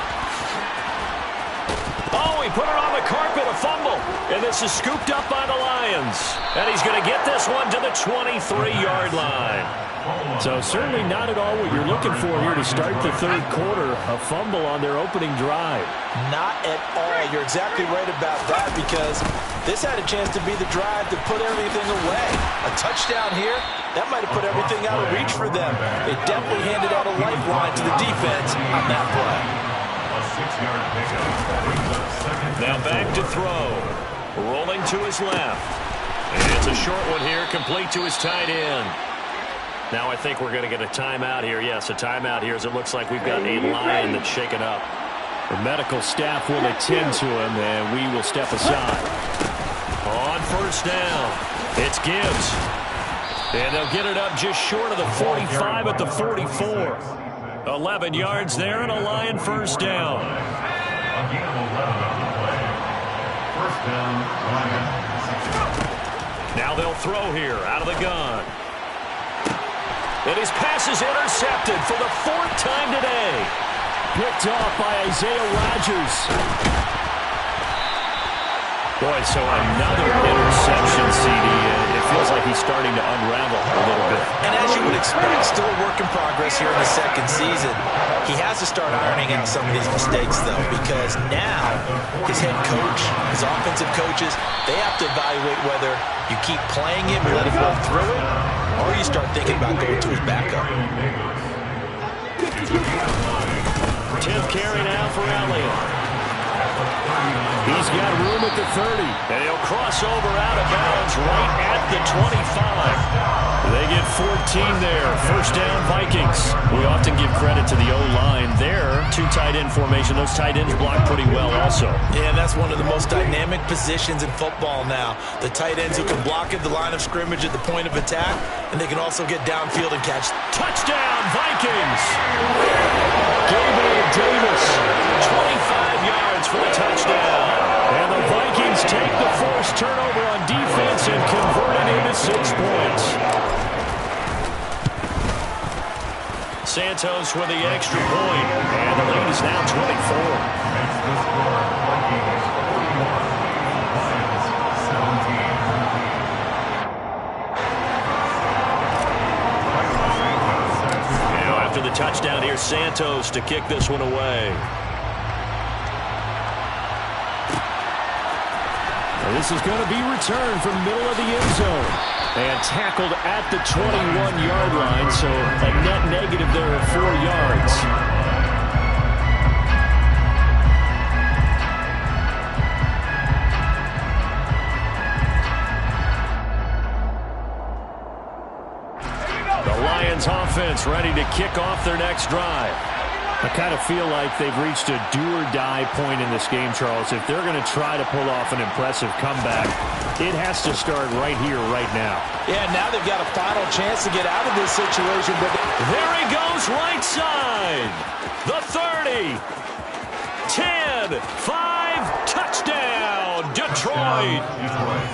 Oh, he put it on the carpet, a fumble. And this is scooped up by the Lions. And he's going to get this one to the 23-yard line. So certainly not at all what you're looking for here to start the 3rd quarter. A fumble on their opening drive. Not at all. You're exactly right about that, because this had a chance to be the drive to put everything away. A touchdown here, that might have put everything out of reach for them. It definitely handed out a lifeline to the defense on that play. Now back to throw. Rolling to his left. And it's a short one here, complete to his tight end. Now I think we're going to get a timeout here. Yes, a timeout here as it looks like we've got a Lion that's shaken up. The medical staff will attend to him, and we will step aside. On 1st down, it's Gibbs. And they'll get it up just short of the 45 at the 44. 11 yards there and a Lion 1st down. Now they'll throw here out of the gun. And his pass is intercepted for the 4th time today. Picked off by Isaiah Rodgers. Boy, so another interception, CD. It feels like he's starting to unravel a little bit. And as you would expect, still a work in progress here in the 2nd season. He has to start ironing out some of these mistakes, though, because now his head coach, his offensive coaches, they have to evaluate whether you keep playing him and let him go through it, or you start thinking about going to his backup. 10th carry now for Elliott. He's got room at the 30. And he'll cross over out of bounds right at the 25. They get 14 there. 1st down, Vikings. We often give credit to the O-line there. 2 tight end formation. Those tight ends block pretty well also. Yeah, and that's one of the most dynamic positions in football now. The tight ends who can block at the line of scrimmage at the point of attack, and they can also get downfield and catch. Touchdown, Vikings! Gabriel Davis, 25 yards for the touchdown. And the Vikings take the forced turnover on defense and convert it into 6 points. Santos with the extra point, and the lead is now 24. After the touchdown, here's Santos to kick this one away. And this is going to be returned from middle of the end zone. And tackled at the 21-yard line, so a net negative there of 4 yards. offense ready to kick off their next drive. I kind of feel like they've reached a do-or-die point in this game, Charles. If they're going to try to pull off an impressive comeback, it has to start right here, right now. Yeah, now they've got a final chance to get out of this situation. But there he goes, right side. The 30. 10. 5. Touchdown, Detroit.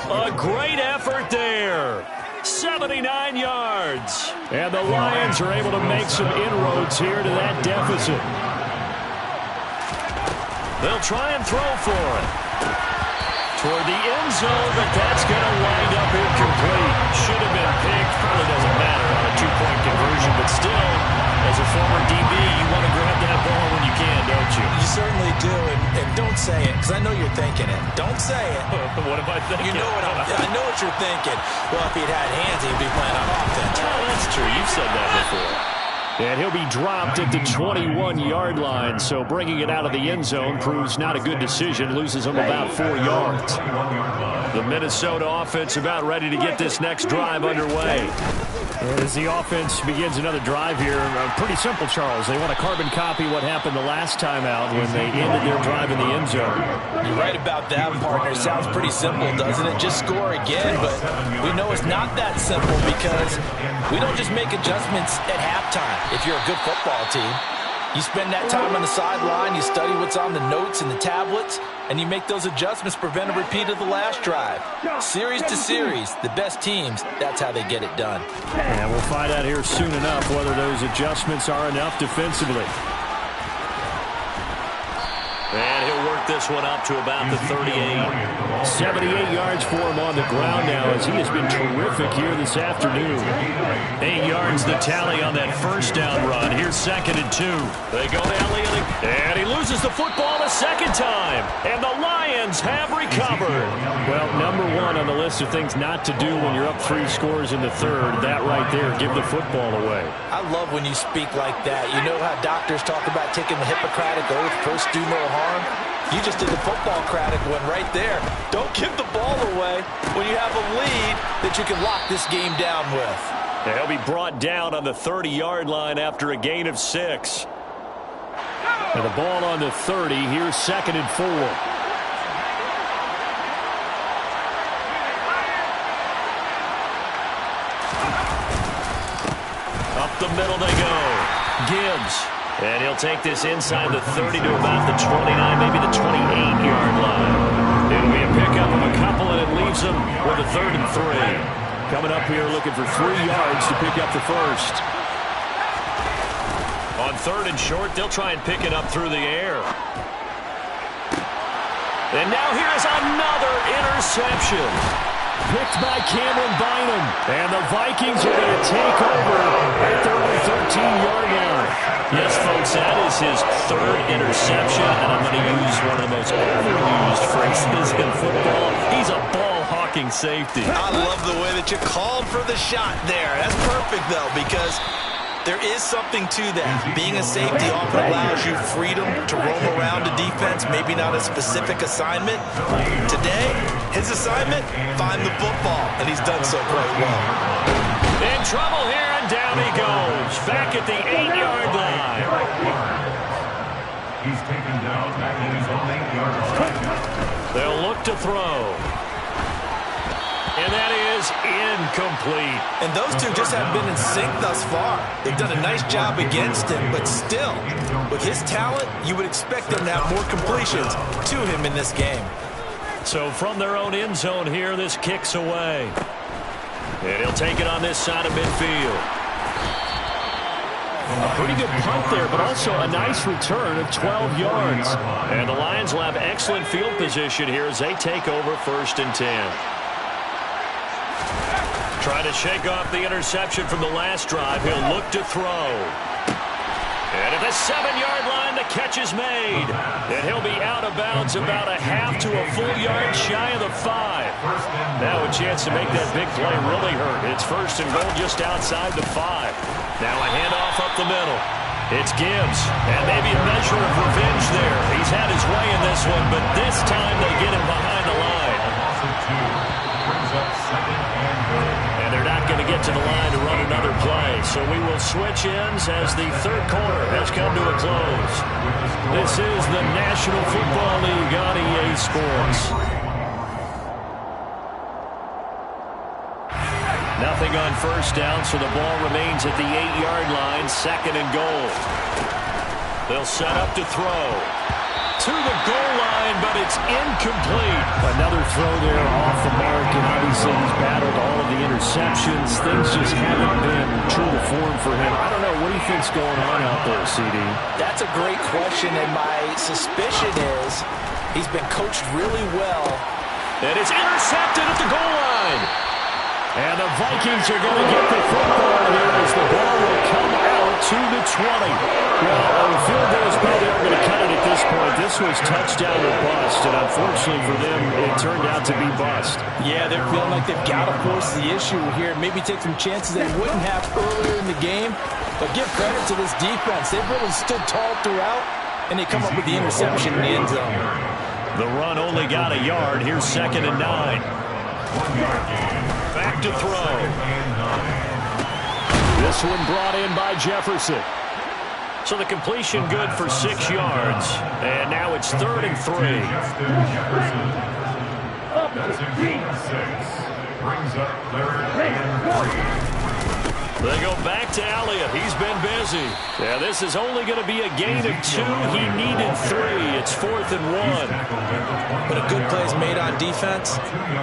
A great effort there. 79 yards. And the Lions are able to make some inroads here to that deficit. They'll try and throw for it. Toward the end zone, but that's going to wind up incomplete. Should have been picked. Probably doesn't matter on a two-point conversion, but still, as a former DB, you want to grab that ball when you can, don't you? You certainly do, and don't say it, because I know you're thinking it. Don't say it. What am I thinking? You know what I know what you're thinking. Well, if he'd had hands, he'd be playing on offense. Oh, that's true. You've said that before. And he'll be dropped at the 21-yard line, so bringing it out of the end zone proves not a good decision, loses him about 4 yards. The Minnesota offense about ready to get this next drive underway. And as the offense begins another drive here, pretty simple, Charles. They want to carbon copy what happened the last time out when they ended their drive in the end zone. You're right about that, partner. It sounds pretty simple, doesn't it? Just score again, but we know it's not that simple because we don't just make adjustments at halftime. If you're a good football team, you spend that time on the sideline, you study what's on the notes and the tablets, and you make those adjustments, prevent a repeat of the last drive. Series to series, the best teams, that's how they get it done. And we'll find out here soon enough whether those adjustments are enough defensively. And he'll work this one up to about the 38. 78 yards for him on the ground now as he has been terrific here this afternoon. 8 yards the tally on that first down run. Here's 2nd and 2. They go to Elliott, and he loses the football a second time. And the Lions have recovered. Well, number one on the list of things not to do when you're up 3 scores in the third, that right there, give the football away. I love when you speak like that. You know how doctors talk about taking the Hippocratic Oath, first do no harm? You just did the football-cratic one right there. Don't give the ball away when you have a lead that you can lock this game down with. And he'll be brought down on the 30-yard line after a gain of 6. And the ball on the 30. Here's 2nd and 4. Up the middle they go. Gibbs. And he'll take this inside the 30 to about the 29, maybe the 28-yard line. It'll be a pickup of a couple, and it leaves them with a 3rd and 3. Coming up here looking for 3 yards to pick up the first. On 3rd and short, they'll try and pick it up through the air. And now here's another interception. Picked by Cameron Bynum. And the Vikings are going to take over at their own 13-yard line. Yes, folks, that is his 3rd interception, and I'm going to use one of the most overused phrases in football. He's a ball-hawking safety. I love the way that you called for the shot there. That's perfect, though, because there is something to that. Being a safety often allows you freedom to roam around the defense, maybe not a specific assignment. Today, his assignment, find the football, and he's done so quite well. In trouble here, and down he goes. Back at the 8-yard line. He's taken down back in his own 8-yard line. They'll look to throw. And that is incomplete. And those two just haven't been in sync thus far. They've done a nice job against him, but still, with his talent, you would expect them to have more completions to him in this game. So from their own end zone here, this kicks away. And he'll take it on this side of midfield. A pretty good punt there, but also a nice return of 12 yards. And the Lions will have excellent field position here as they take over 1st and 10. Trying to shake off the interception from the last drive. He'll look to throw. And at the 7-yard line, the catch is made. And he'll be out of bounds about a half to a full yard shy of the 5. Now a chance to make that big play really hurt. It's 1st and goal just outside the 5. Now a handoff up the middle. It's Gibbs. And maybe a measure of revenge there. He's had his way in this one, but this time they get him behind the line. And they're not going to get to the line to run another play. So we will switch ends as the third quarter has come to a close. This is the National Football League on EA Sports. Nothing on first down, so the ball remains at the 8-yard line, 2nd and goal. They'll set up to throw. To the goal line, but it's incomplete. Another throw there off the mark, and obviously he's battled all of the interceptions. Things just haven't been true to form for him. I don't know. What do you think's going on out there, CD? That's a great question, and my suspicion is he's been coached really well. And it's intercepted at the goal line. And the Vikings are going to get the football here as the ball will come out to the 20. Well, on the field goes by, they're going to cut it at this point. This was touchdown or bust, and unfortunately for them, it turned out to be bust. Yeah, they're feeling like they've got to force the issue here. Maybe take some chances they wouldn't have earlier in the game. But give credit to this defense. They've really stood tall throughout, and they come up with the interception in the end zone. The run only got a yard. Here's 2nd and 9. Back to throw. This one brought in by Jefferson. So the completion good for 6 yards. And now it's 3rd and 3. That's a gain of 6. Brings up 3rd and 3. They go back to Elliott. He's been busy. Yeah, this is only going to be a gain of 2. He needed 3. It's 4th and 1. But a good play is made on defense.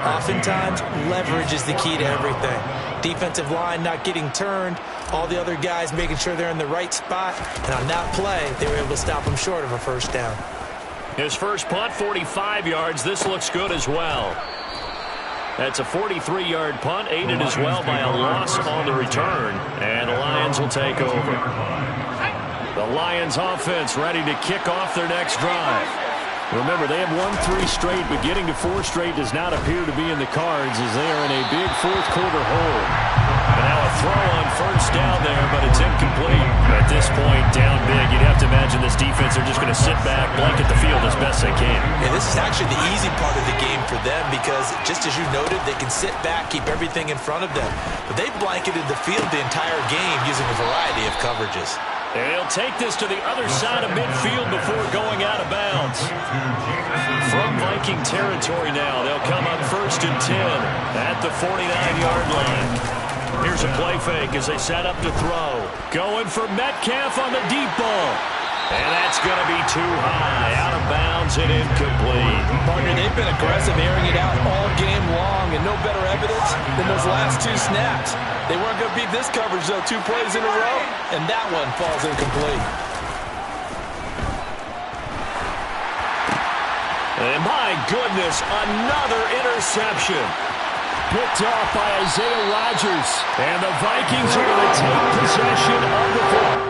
Oftentimes, leverage is the key to everything. Defensive line not getting turned. All the other guys making sure they're in the right spot. And on that play, they were able to stop him short of a first down. His first punt, 45 yards. This looks good as well. That's a 43-yard punt, aided as well by a loss on the return. And the Lions will take over. The Lions offense ready to kick off their next drive. Remember, they have won 3 straight, but getting to 4 straight does not appear to be in the cards as they are in a big fourth-quarter hole. And now a throw on first down there, but it's incomplete. At this point, down big, you'd have to imagine this defense are just going to sit back, blanket the field as best they can. And this is actually the easy part of the game for them because, just as you noted, they can sit back, keep everything in front of them. But they blanketed the field the entire game using a variety of coverages. And he'll take this to the other side of midfield before going out of bounds. From Viking territory now, they'll come up 1st and 10 at the 49-yard line. Here's a play fake as they set up to throw. Going for Metcalf on the deep ball. And that's going to be too high. Out of bounds and incomplete. Partner, they've been aggressive, airing it out all game long, and no better evidence than those last 2 snaps. They weren't going to beat this coverage, though, 2 plays in a row, and that one falls incomplete. And my goodness, another interception. Picked off by Isaiah Rodgers. And the Vikings are going to take possession of the ball.